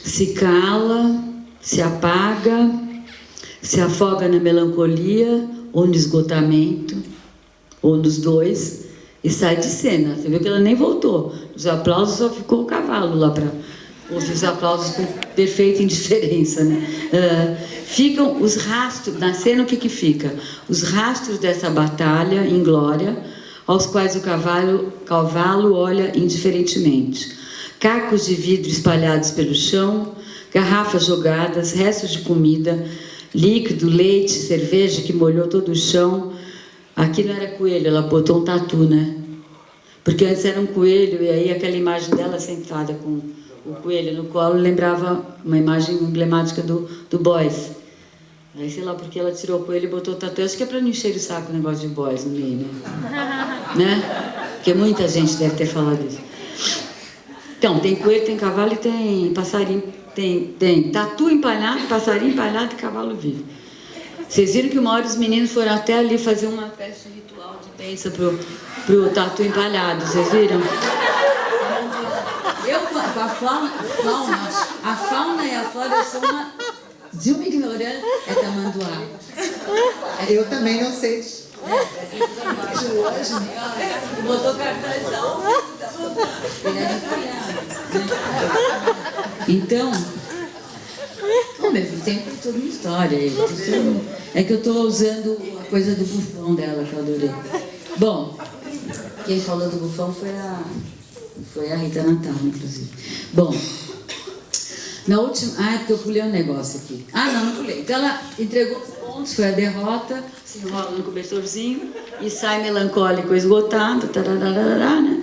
Se cala, se apaga, se afoga na melancolia ou no esgotamento, ou nos dois, e sai de cena. Você viu que ela nem voltou. Os aplausos só ficou o cavalo lá para ouvir os aplausos com perfeita indiferença, né? Ficam os rastros, na cena o que fica? Os rastros dessa batalha em glória, aos quais o cavalo olha indiferentemente. Cacos de vidro espalhados pelo chão, garrafas jogadas, restos de comida, líquido, leite, cerveja que molhou todo o chão. Aqui não era coelho, ela botou um tatu, né? Porque antes era um coelho, e aí aquela imagem dela sentada com o coelho no colo lembrava uma imagem emblemática do Boys. Aí sei lá porque ela tirou o coelho e botou o tatu. Acho que é para não encher o saco o negócio de Boys no meio, né? Porque muita gente deve ter falado isso. Então, tem coelho, tem cavalo e tem passarinho. Tem tatu empalhado, passarinho empalhado e cavalo vivo. Vocês viram que uma hora os meninos foram até ali fazer uma peça ritual de bênção pro tatu empalhado, vocês viram? Eu, com a fauna e a flora, eu sou de uma ignorância, é tamanduá. Eu também não sei. De hoje, botou cartazão. Ele era empalhado. Então, ao mesmo tempo tem toda uma história aí. É que eu estou usando a coisa do bufão dela, que eu adorei. Bom, quem falou do bufão foi a Rita Natal, inclusive. Bom, Na última... Ah, é porque eu pulei um negócio aqui. Ah, não pulei. Então ela entregou os pontos, foi a derrota, se enrola no cobertorzinho e sai melancólico, esgotado, tarararará, né?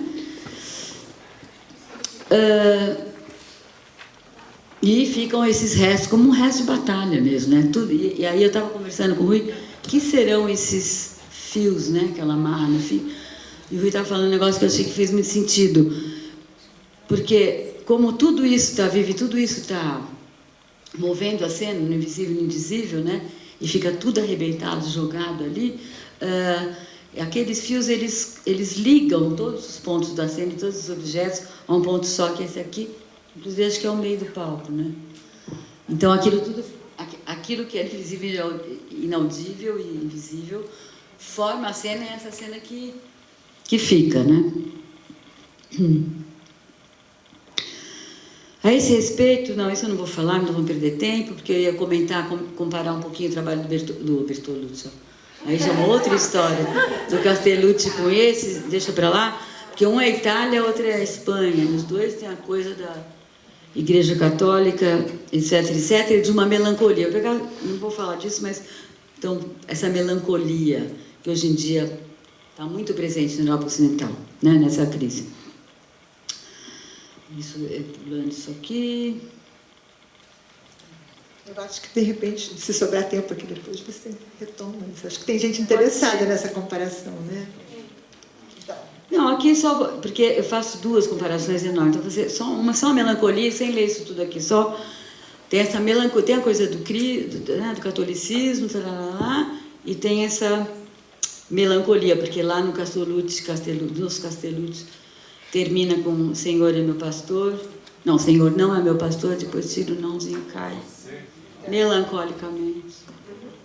E ficam esses restos, como um resto de batalha mesmo, né? Tudo, e aí eu estava conversando com o Rui, que serão esses fios, né, que ela amarra no fio? E o Rui estava falando um negócio que eu achei que fez muito sentido. Porque, como tudo isso está vivo e tudo isso está movendo a cena, no invisível e no indizível, né? E fica tudo arrebentado, jogado ali, aqueles fios, eles ligam todos os pontos da cena e todos os objetos a um ponto só, que é esse aqui. Inclusive, acho que é o meio do palco, né? Então, aquilo que é visível, inaudível e invisível, forma a cena, e é essa cena que fica, né? A esse respeito, não, isso eu não vou falar, não vou perder tempo, porque eu ia comparar um pouquinho o trabalho do Bertolucci. Aí já é uma outra história, do Castellucci com esse, deixa para lá, porque um é a Itália, outro é a Espanha, os dois têm a coisa da Igreja Católica, etc, etc, de uma melancolia. Eu não vou falar disso, mas então, essa melancolia que hoje em dia está muito presente na Europa Ocidental, né, nessa crise. Isso, pulando isso aqui. Eu acho que, de repente, se sobrar tempo aqui depois, você retoma isso. Acho que tem gente interessada nessa comparação, né? Então. Não, aqui só... Porque eu faço duas comparações enormes. Então, só uma melancolia, sem ler isso tudo aqui. Só tem essa melancolia, tem a coisa do catolicismo, e tem essa melancolia, porque lá no Castellucci, nos Castellucci, termina com Senhor é meu pastor. Não, Senhor não é meu pastor, depois tira o nãozinho, cai. Melancolicamente.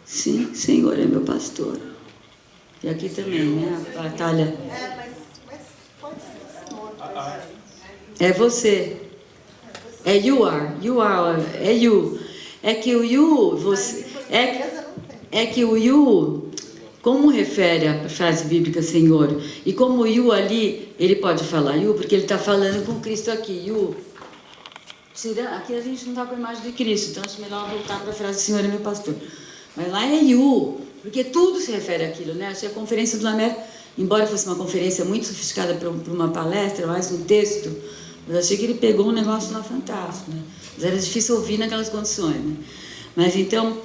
Sim, Senhor é meu pastor. E aqui também, né? A batalha. Mas pode ser outro. É você. É you are. You are. É you. É que o you. Você, é que o you, como refere a frase bíblica Senhor, e como o you ali, ele pode falar you, porque ele está falando com Cristo aqui. You. Aqui a gente não está com a imagem de Cristo, então acho melhor voltar para a frase Senhor é meu pastor. Mas lá é you, porque tudo se refere àquilo, né? Achei a conferência do Lamer, embora fosse uma conferência muito sofisticada para uma palestra, mais um texto, mas achei que ele pegou um negócio lá fantástico, né? Mas era difícil ouvir naquelas condições, né? Mas então,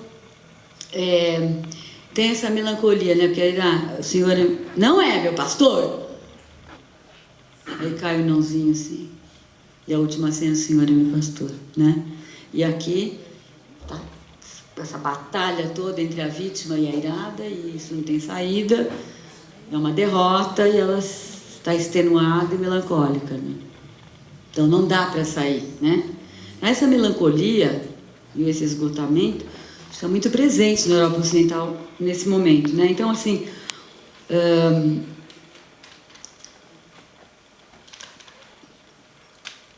tem essa melancolia, né? Porque aí, o Senhor não é meu pastor. Aí cai o nãozinho assim. E a última cena, o Senhor é meu pastor, né? E aqui, tá essa batalha toda entre a vítima e a irada, e isso não tem saída, é uma derrota, e ela está extenuada e melancólica, né? Então não dá para sair, né? Essa melancolia e esse esgotamento está muito presente na Europa Ocidental nesse momento, né? Então, assim...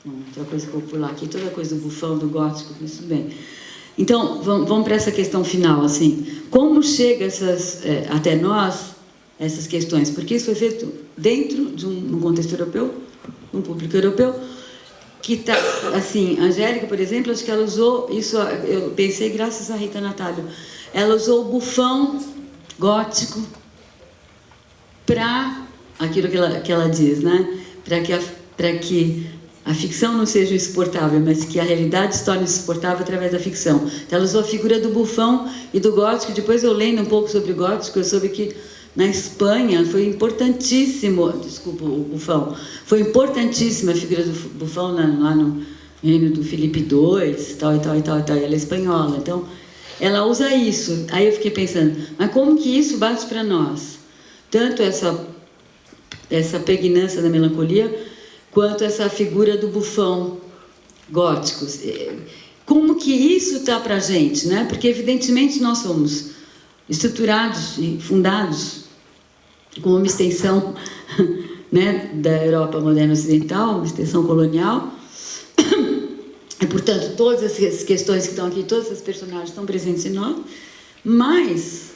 outra coisa que eu vou pular aqui, toda coisa do bufão, do gótico, isso bem. Então, vamos para essa questão final, assim. Como chega até nós, essas questões? Porque isso foi feito dentro de um contexto europeu, um público europeu, que está, assim, a Angélica, por exemplo, acho que ela usou, isso eu pensei graças a Rita Natalio, ela usou o bufão gótico para aquilo que ela diz, né? Para que a ficção não seja insuportável, mas que a realidade se torne insuportável através da ficção. Então, ela usou a figura do bufão e do gótico. Depois, eu lendo um pouco sobre o gótico, eu soube que na Espanha foi importantíssimo, desculpa, o bufão, foi importantíssima a figura do bufão lá no reino do Filipe II, tal, ela é espanhola. Então, ela usa isso. Aí eu fiquei pensando, mas como que isso bate para nós? Tanto essa pregnância da melancolia, quanto essa figura do bufão gótico. Como que isso está para a gente, né? Porque, evidentemente, nós somos estruturados e fundados como uma extensão, né, da Europa moderna ocidental, uma extensão colonial. E, portanto, todas essas questões que estão aqui, todos esses personagens estão presentes em nós, mas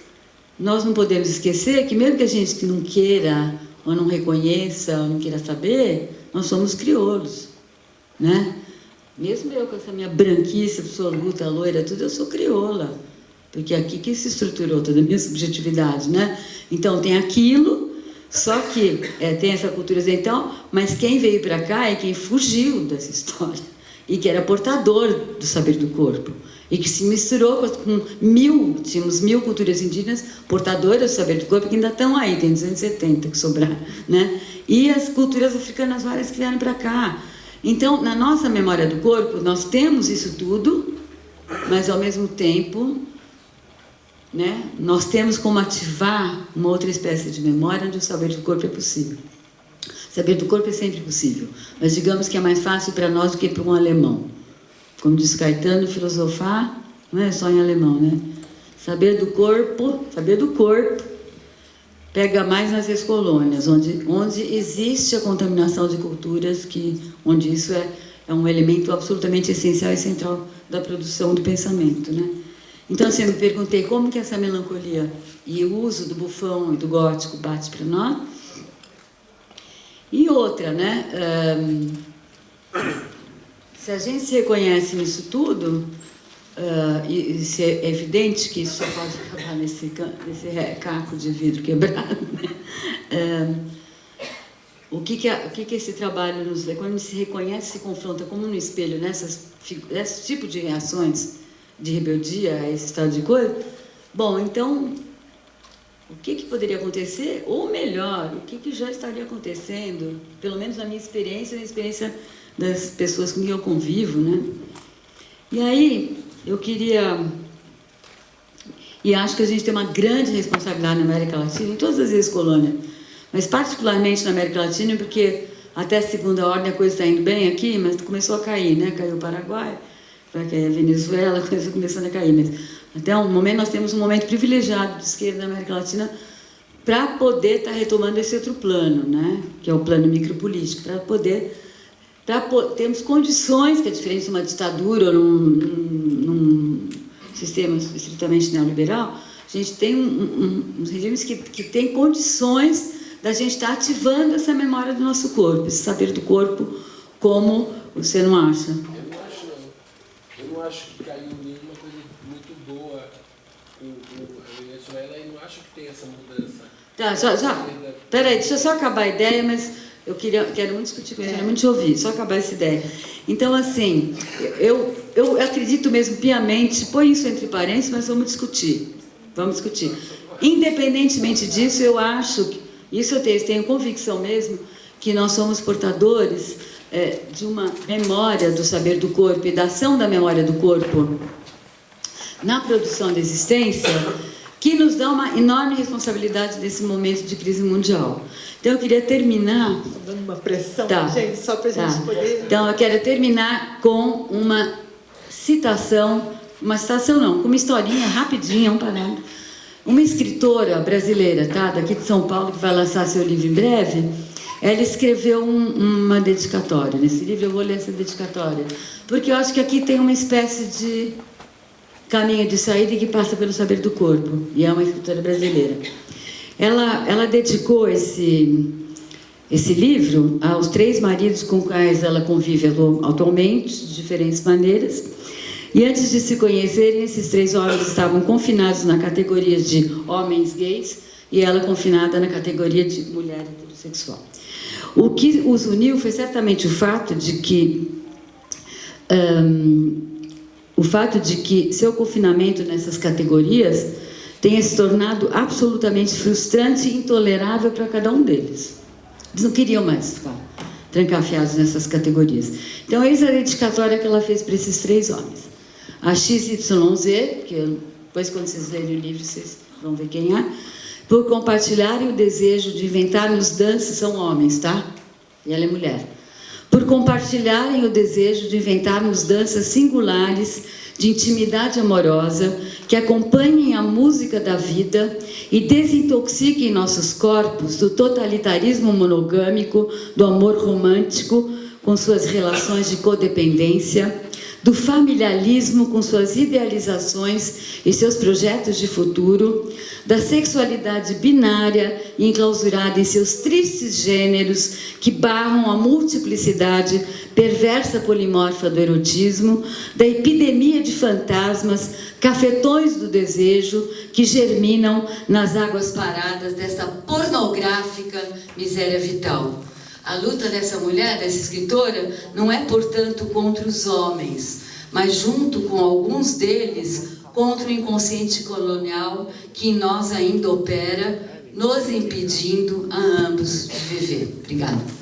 nós não podemos esquecer que, mesmo que a gente não queira, ou não reconheça, ou não queira saber, nós somos crioulos, né? Mesmo eu com essa minha branquice absoluta, loira, tudo, eu sou crioula. Porque é aqui que se estruturou toda a minha subjetividade, né? Então, tem aquilo, só que tem essa cultura ocidental, mas quem veio para cá é quem fugiu dessa história. E que era portador do saber do corpo. E que se misturou com tínhamos 1000 culturas indígenas portadoras do saber do corpo, que ainda estão aí, tem 270 que sobraram, né? E as culturas africanas várias que vieram para cá. Então, na nossa memória do corpo, nós temos isso tudo, mas, ao mesmo tempo, né, nós temos como ativar uma outra espécie de memória onde o saber do corpo é possível. O saber do corpo é sempre possível, mas digamos que é mais fácil para nós do que para um alemão. Como diz Caetano, filosofar não é só em alemão, né? Saber do corpo pega mais nas ex-colônias, onde existe a contaminação de culturas, onde isso é um elemento absolutamente essencial e central da produção do pensamento, né? Então, assim, eu me perguntei como que essa melancolia e o uso do bufão e do gótico bate para nós. E outra, né? Se a gente se reconhece nisso tudo, e se é evidente que isso só pode acabar nesse caco de vidro quebrado, né? O que esse trabalho nos... Quando a gente se reconhece, se confronta como no espelho, nesse tipo de reações de rebeldia a esse estado de coisa, bom, então, o que poderia acontecer? Ou melhor, o que já estaria acontecendo, pelo menos na minha experiência e na experiência das pessoas com quem eu convivo, né? E aí, eu queria... E acho que a gente tem uma grande responsabilidade na América Latina, em todas as ex-colônias, mas particularmente na América Latina, porque até a segunda ordem a coisa está indo bem aqui, mas começou a cair, né? Caiu o Paraguai, para que a Venezuela, a coisa começando a cair. Mas até um momento, nós temos um momento privilegiado de esquerda na América Latina para poder estar retomando esse outro plano, né? Que é o plano micropolítico, temos condições, que é diferente de uma ditadura ou num sistema estritamente neoliberal, a gente tem uns regimes que têm condições da gente estar ativando essa memória do nosso corpo, esse saber do corpo, como você não acha? Eu não acho que caiu nenhuma coisa muito boa a Venezuela e não acho que tem essa mudança. Tá, peraí, deixa eu só acabar a ideia, mas eu quero muito discutir com ele, quero muito te ouvir, só acabar essa ideia. Então, assim, eu acredito mesmo piamente, põe isso entre parênteses, mas vamos discutir. Independentemente disso, eu acho, isso eu tenho convicção mesmo, que nós somos portadores de uma memória do saber do corpo e da ação da memória do corpo na produção da existência, que nos dá uma enorme responsabilidade nesse momento de crise mundial. Então, eu queria terminar... Estou dando uma pressão, tá, gente, só para a gente poder... Então, eu quero terminar com uma citação com uma historinha rapidinha, um parágrafo. Uma escritora brasileira, tá, daqui de São Paulo, que vai lançar seu livro em breve, ela escreveu uma dedicatória. Nesse livro eu vou ler essa dedicatória, porque eu acho que aqui tem uma espécie de caminho de saída que passa pelo saber do corpo, e é uma escritora brasileira. Ela dedicou esse livro aos 3 maridos com quais ela convive atualmente, de diferentes maneiras, e antes de se conhecerem, esses 3 homens estavam confinados na categoria de homens gays, e ela confinada na categoria de mulher heterossexual. O que os uniu foi certamente o fato de que seu confinamento nessas categorias tenha se tornado absolutamente frustrante e intolerável para cada um deles. Eles não queriam mais ficar trancafiados nessas categorias. Então, eis a dedicatória que ela fez para esses 3 homens. A XYZ, que depois, quando vocês lerem o livro, vocês vão ver quem é, por compartilharem o desejo de inventar-nos danças, são homens, tá? E ela é mulher. Por compartilharem o desejo de inventarmos danças singulares de intimidade amorosa que acompanhem a música da vida e desintoxiquem nossos corpos do totalitarismo monogâmico, do amor romântico, com suas relações de codependência, do familiarismo com suas idealizações e seus projetos de futuro, da sexualidade binária e enclausurada em seus tristes gêneros que barram a multiplicidade perversa polimorfa do erotismo, da epidemia de fantasmas, cafetões do desejo que germinam nas águas paradas desta pornográfica miséria vital. A luta dessa mulher, dessa escritora, não é, portanto, contra os homens, mas junto com alguns deles, contra o inconsciente colonial que em nós ainda opera, nos impedindo a ambos de viver. Obrigada.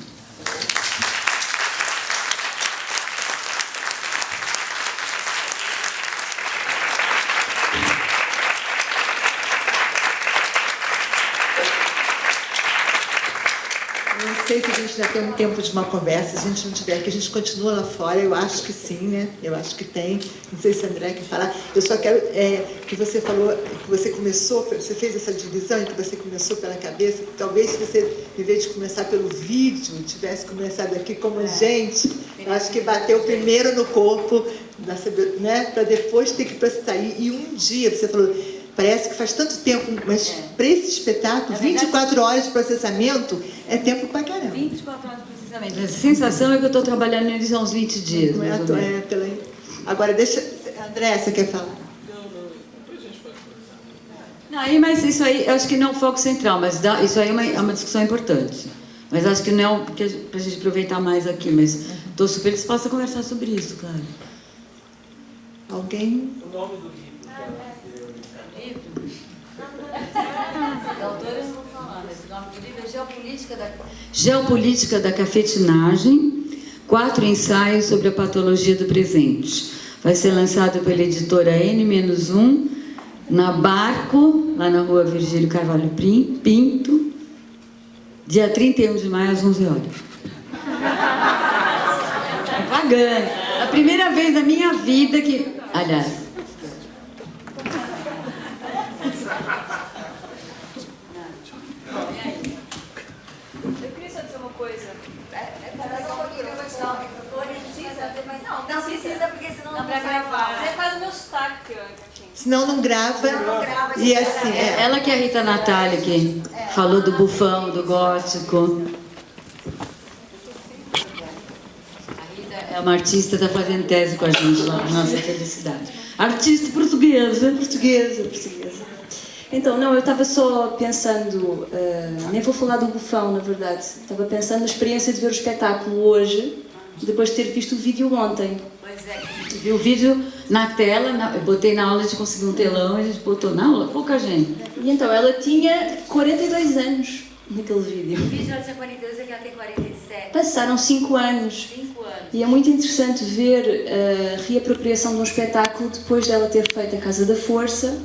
Não sei se a gente vai ter um tempo de uma conversa, se a gente não tiver, que a gente continua lá fora, eu acho que sim, né? Eu acho que tem. Não sei se a André quer falar. Eu só quero que você falou, que você começou, você fez essa divisão, que você começou pela cabeça, que talvez se você, em vez de começar pelo vídeo, tivesse começado aqui como gente, eu acho que bateu primeiro no corpo, né? Para depois ter que sair. E um dia, você falou, parece que faz tanto tempo, mas para esse espetáculo, 24 horas de processamento é tempo pra caramba. 24 horas de processamento. A sensação é que eu estou trabalhando nisso há uns 20 dias. Não é à toa, Agora, deixa. André, você quer falar? Não, depois a gente pode conversar. Não, aí, mas isso aí, eu acho que não é o foco central, mas isso aí é uma discussão importante. Mas acho que não é para a gente aproveitar mais aqui, mas estou super disposta a conversar sobre isso, claro. Alguém? O nome do livro. Da autora eu não vou falar, mas o nome do livro é Geopolítica da Cafetinagem, 4 ensaios sobre a patologia do presente. Vai ser lançado pela editora N-1, na Barco, lá na rua Virgílio Carvalho Pinto, dia 31 de maio, às 11 horas. Pagando. A primeira vez na minha vida que... Aliás... Eu queria só dizer uma coisa. Não precisa, porque senão não vai gravar. Você faz o meu sotaque, enfim. Senão não grava. E assim, Ela que é a Rita Natália, que falou do bufão, do gótico. A Rita é uma artista, está fazendo tese com a gente lá, Nossa Felicidade. Artista portuguesa. Então, não, eu estava só pensando, nem vou falar do bufão, na verdade. Estava pensando na experiência de ver o espetáculo hoje, depois de ter visto o vídeo ontem. Pois é, vi o vídeo na tela, eu botei na aula, a gente conseguiu um telão, a gente botou na aula, pouca gente. E então, ela tinha 42 anos naquele vídeo. O vídeo ela tinha 42 e ela tem 47. Passaram 5 anos. 5 anos. E é muito interessante ver a reapropriação de um espetáculo depois dela ter feito a Casa da Força,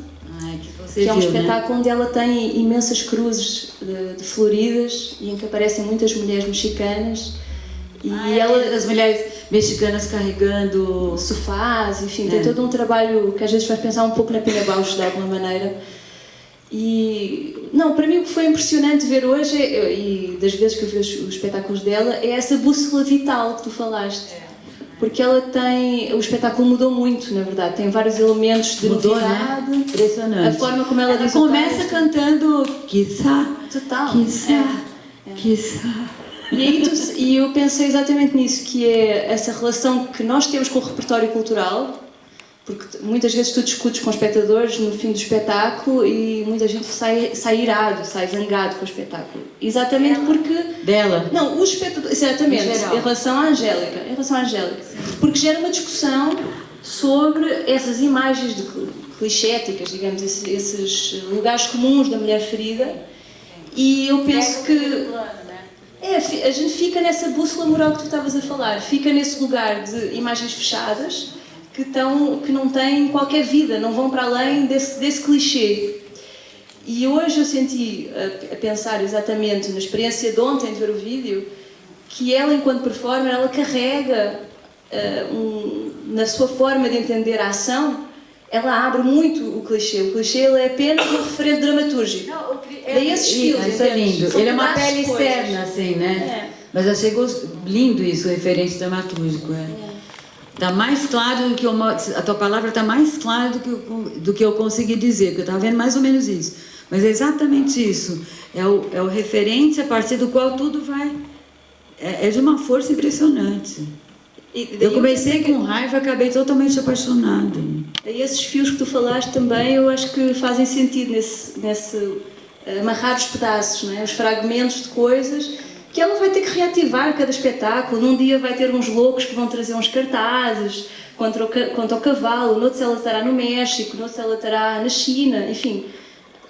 que é um espetáculo onde ela tem imensas cruzes de floridas e em que aparecem muitas mulheres mexicanas. E as mulheres mexicanas carregando sofás, enfim, tem todo um trabalho que às vezes faz pensar um pouco na Pina Bausch de alguma maneira. E, não, para mim o que foi impressionante ver hoje, e das vezes que eu vi os espetáculos dela, é essa bússola vital que tu falaste. Porque ela tem... O espetáculo mudou muito, na verdade. Tem vários elementos de novidade. Né? Impressionante. A forma como ela diz começa cantando quizá, total. Quizá. E eu pensei exatamente nisso, que é essa relação que nós temos com o repertório cultural, porque muitas vezes tu discutes com espectadores no fim do espetáculo e muita gente sai irado, sai zangado com o espetáculo. Exatamente porque... Dela? Não, o espectador... Exatamente, em relação à Angélica. Porque gera uma discussão sobre essas imagens clichêticas, digamos, esses lugares comuns da mulher ferida. E eu penso que... a gente fica nessa bússola moral que tu estavas a falar, fica nesse lugar de imagens fechadas que não têm qualquer vida, não vão para além desse clichê. E hoje eu senti, a pensar exatamente na experiência de ontem de ver o vídeo, que ela, enquanto performer, ela carrega na sua forma de entender a ação, ela abre muito o clichê. O clichê ele é apenas um referente dramatúrgico. Daí esses filmes, isso é lindo. Ele é uma pele externa, coisas. assim, né? Mas eu achei lindo isso, o referente dramatúrgico. Está mais claro do que a tua palavra está mais clara do que eu consegui dizer, porque eu estava vendo mais ou menos isso. Mas é exatamente isso. É o referente a partir do qual tudo vai. É de uma força impressionante. Eu comecei com raiva e acabei totalmente apaixonada. E esses fios que tu falaste também, eu acho que fazem sentido nesse amarrar os pedaços, não é? Os fragmentos de coisas que ela vai ter que reativar cada espetáculo. Num dia vai ter uns loucos que vão trazer uns cartazes contra o cavalo, no outro ela estará no México, no outro ela estará na China, enfim.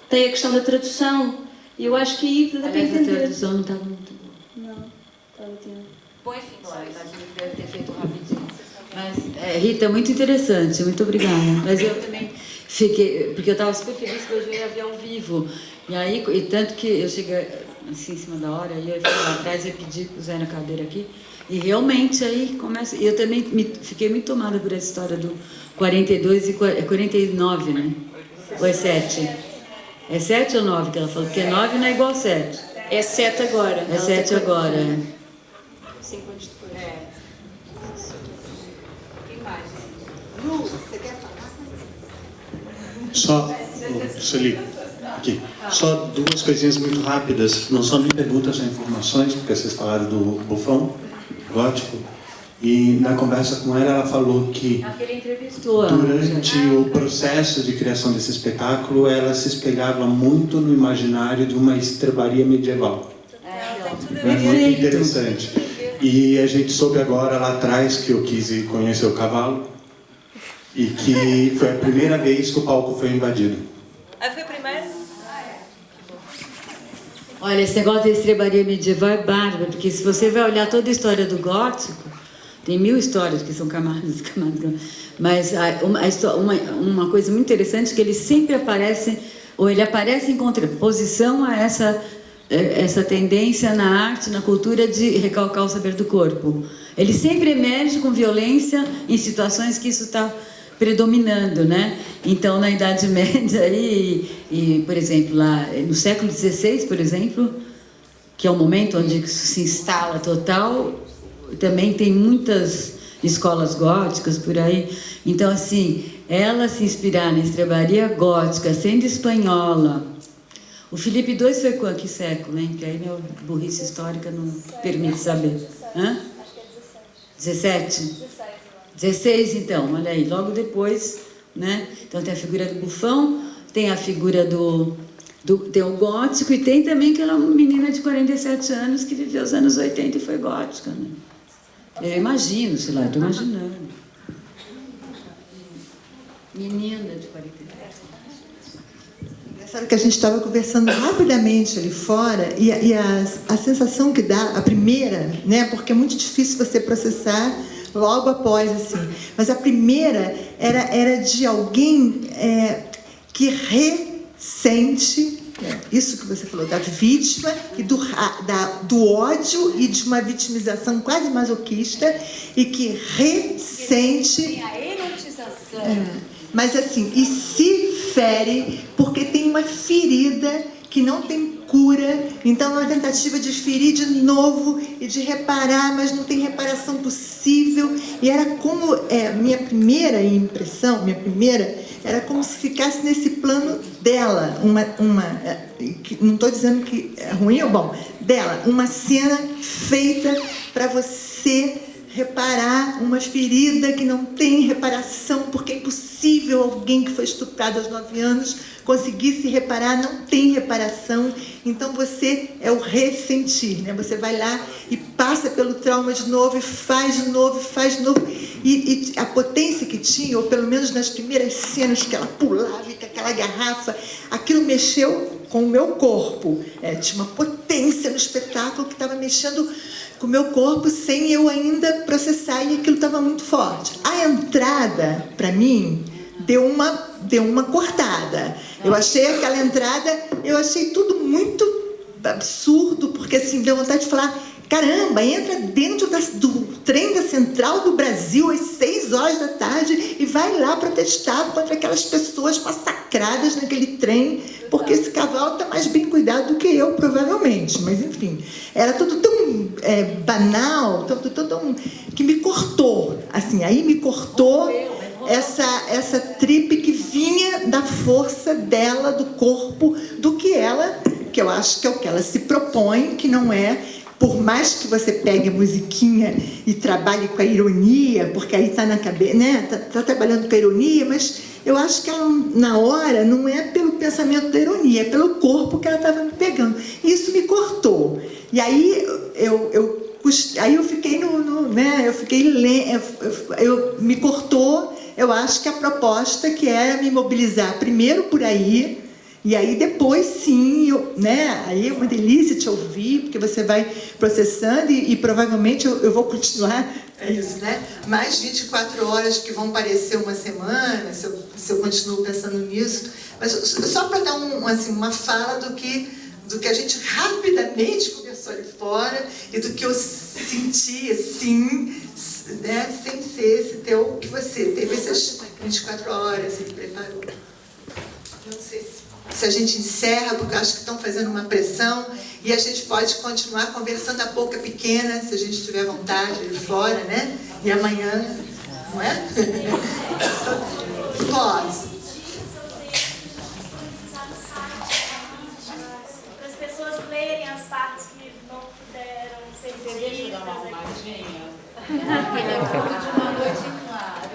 Tem a questão da tradução. E eu acho que aí dá para entender. A tradução não estava muito boa. Não, estava tendo. Põe ficções. Deve ter feito rapidinho. Mas, Rita, muito interessante, muito obrigada. Mas eu também fiquei, porque eu estava super feliz que hoje eu ia ver ao vivo. E aí, tanto que eu cheguei assim em cima da hora, e eu fui lá atrás e pedi para o Zé na cadeira aqui. E realmente aí começa. Eu também fiquei muito tomada por essa história do 42 e 49, né? Ou é 7? É 7 ou 9 que ela falou? Porque 9 não é igual a 7. É 7 agora. É 7 agora, 5 anos depois. Lu, você quer falar? Só, Sueli, aqui. Só duas coisinhas muito rápidas. Não são nem perguntas, são informações, porque vocês falaram do bufão gótico. E na conversa com ela falou que Ele entrevistou durante o processo de criação desse espetáculo, ela se espelhava muito no imaginário de uma estrebaria medieval. É muito interessante. E a gente soube agora lá atrás que eu quis ir conhecer o cavalo e que foi a primeira vez que o palco foi invadido. Foi a primeira? Olha, esse negócio da estrebaria medieval é bárbaro, porque se você vai olhar toda a história do gótico, tem 1000 histórias que são camadas, mas uma coisa muito interessante é que ele sempre aparece, ou ele aparece em contraposição a essa tendência na arte, na cultura de recalcar o saber do corpo. Ele sempre emerge com violência em situações que isso está predominando, né? Então, na Idade Média, por exemplo, lá no século XVI, por exemplo, que é o momento onde isso se instala total, também tem muitas escolas góticas por aí. Então, assim, ela se inspirar na estrebaria gótica, sendo espanhola. O Filipe II foi com que século, hein? Que aí minha burrice histórica não permite saber. Hã? Acho que é 17? 16, então, olha aí, logo depois, né? Então tem a figura do bufão, tem a figura tem o gótico e tem também aquela menina de 47 anos que viveu os anos 80 e foi gótica, né? Eu imagino, sei lá, estou imaginando. Menina de 47. Sabe que a gente estava conversando rapidamente ali fora e a sensação que dá, a primeira, né? Porque é muito difícil você processar logo após, assim. Mas a primeira era de alguém que ressente isso que você falou, da vítima e do ódio e de uma vitimização quase masoquista e que ressente... Tem a erotização. Mas assim, e se fere porque tem uma ferida que não tem cura, então é uma tentativa de ferir de novo e de reparar, mas não tem reparação possível. E era como, minha primeira impressão, era como se ficasse nesse plano dela, não estou dizendo que é ruim ou bom, dela, uma cena feita para você reparar uma ferida que não tem reparação, porque é impossível alguém que foi estuprado aos 9 anos conseguir se reparar, não tem reparação. Então você é o ressentir, né? Você vai lá e passa pelo trauma de novo, e faz de novo, e a potência que tinha, ou pelo menos nas primeiras cenas que ela pulava com aquela garrafa, aquilo mexeu com o meu corpo. Tinha uma potência no espetáculo que estava mexendo com o meu corpo sem eu ainda processar, e aquilo estava muito forte. A entrada, para mim, deu uma cortada. Eu achei aquela entrada, tudo muito absurdo, porque assim, deu vontade de falar, Caramba, entra dentro do trem da Central do Brasil às 6 horas da tarde e vai lá protestar contra aquelas pessoas massacradas naquele trem, porque esse cavalo está mais bem cuidado do que eu, provavelmente. Mas, enfim, era tudo tão banal, tão, que me cortou. Assim, aí me cortou essa tripe que vinha da força dela, do corpo, do que eu acho que é o que ela se propõe, que não é... Por mais que você pegue a musiquinha e trabalhe com a ironia, porque aí está na cabeça, né? Tá trabalhando com a ironia, mas eu acho que ela, na hora, não é pelo pensamento da ironia, é pelo corpo que ela estava me pegando. Isso me cortou. E aí eu fiquei né? Me cortou. Eu acho que a proposta que é me mobilizar primeiro por aí. E aí depois sim, né? Aí é uma delícia te ouvir, porque você vai processando e provavelmente eu vou continuar, é isso, né? Mais 24 horas que vão parecer uma semana, se eu continuo pensando nisso. Mas só para dar uma fala do que a gente rapidamente conversou ali fora e do que eu senti, assim, né? Sem ser esse teu que você teve essas 24 horas e preparou. Não sei se a gente encerra, porque eu acho que estão fazendo uma pressão, e a gente pode continuar conversando a boca pequena, se a gente tiver vontade ali fora, né? E amanhã, não é? Pode. Para as pessoas lerem as partes que não puderam ser ditas. Deixa eu dar uma arrumadinha. Aquele é de uma noite clara.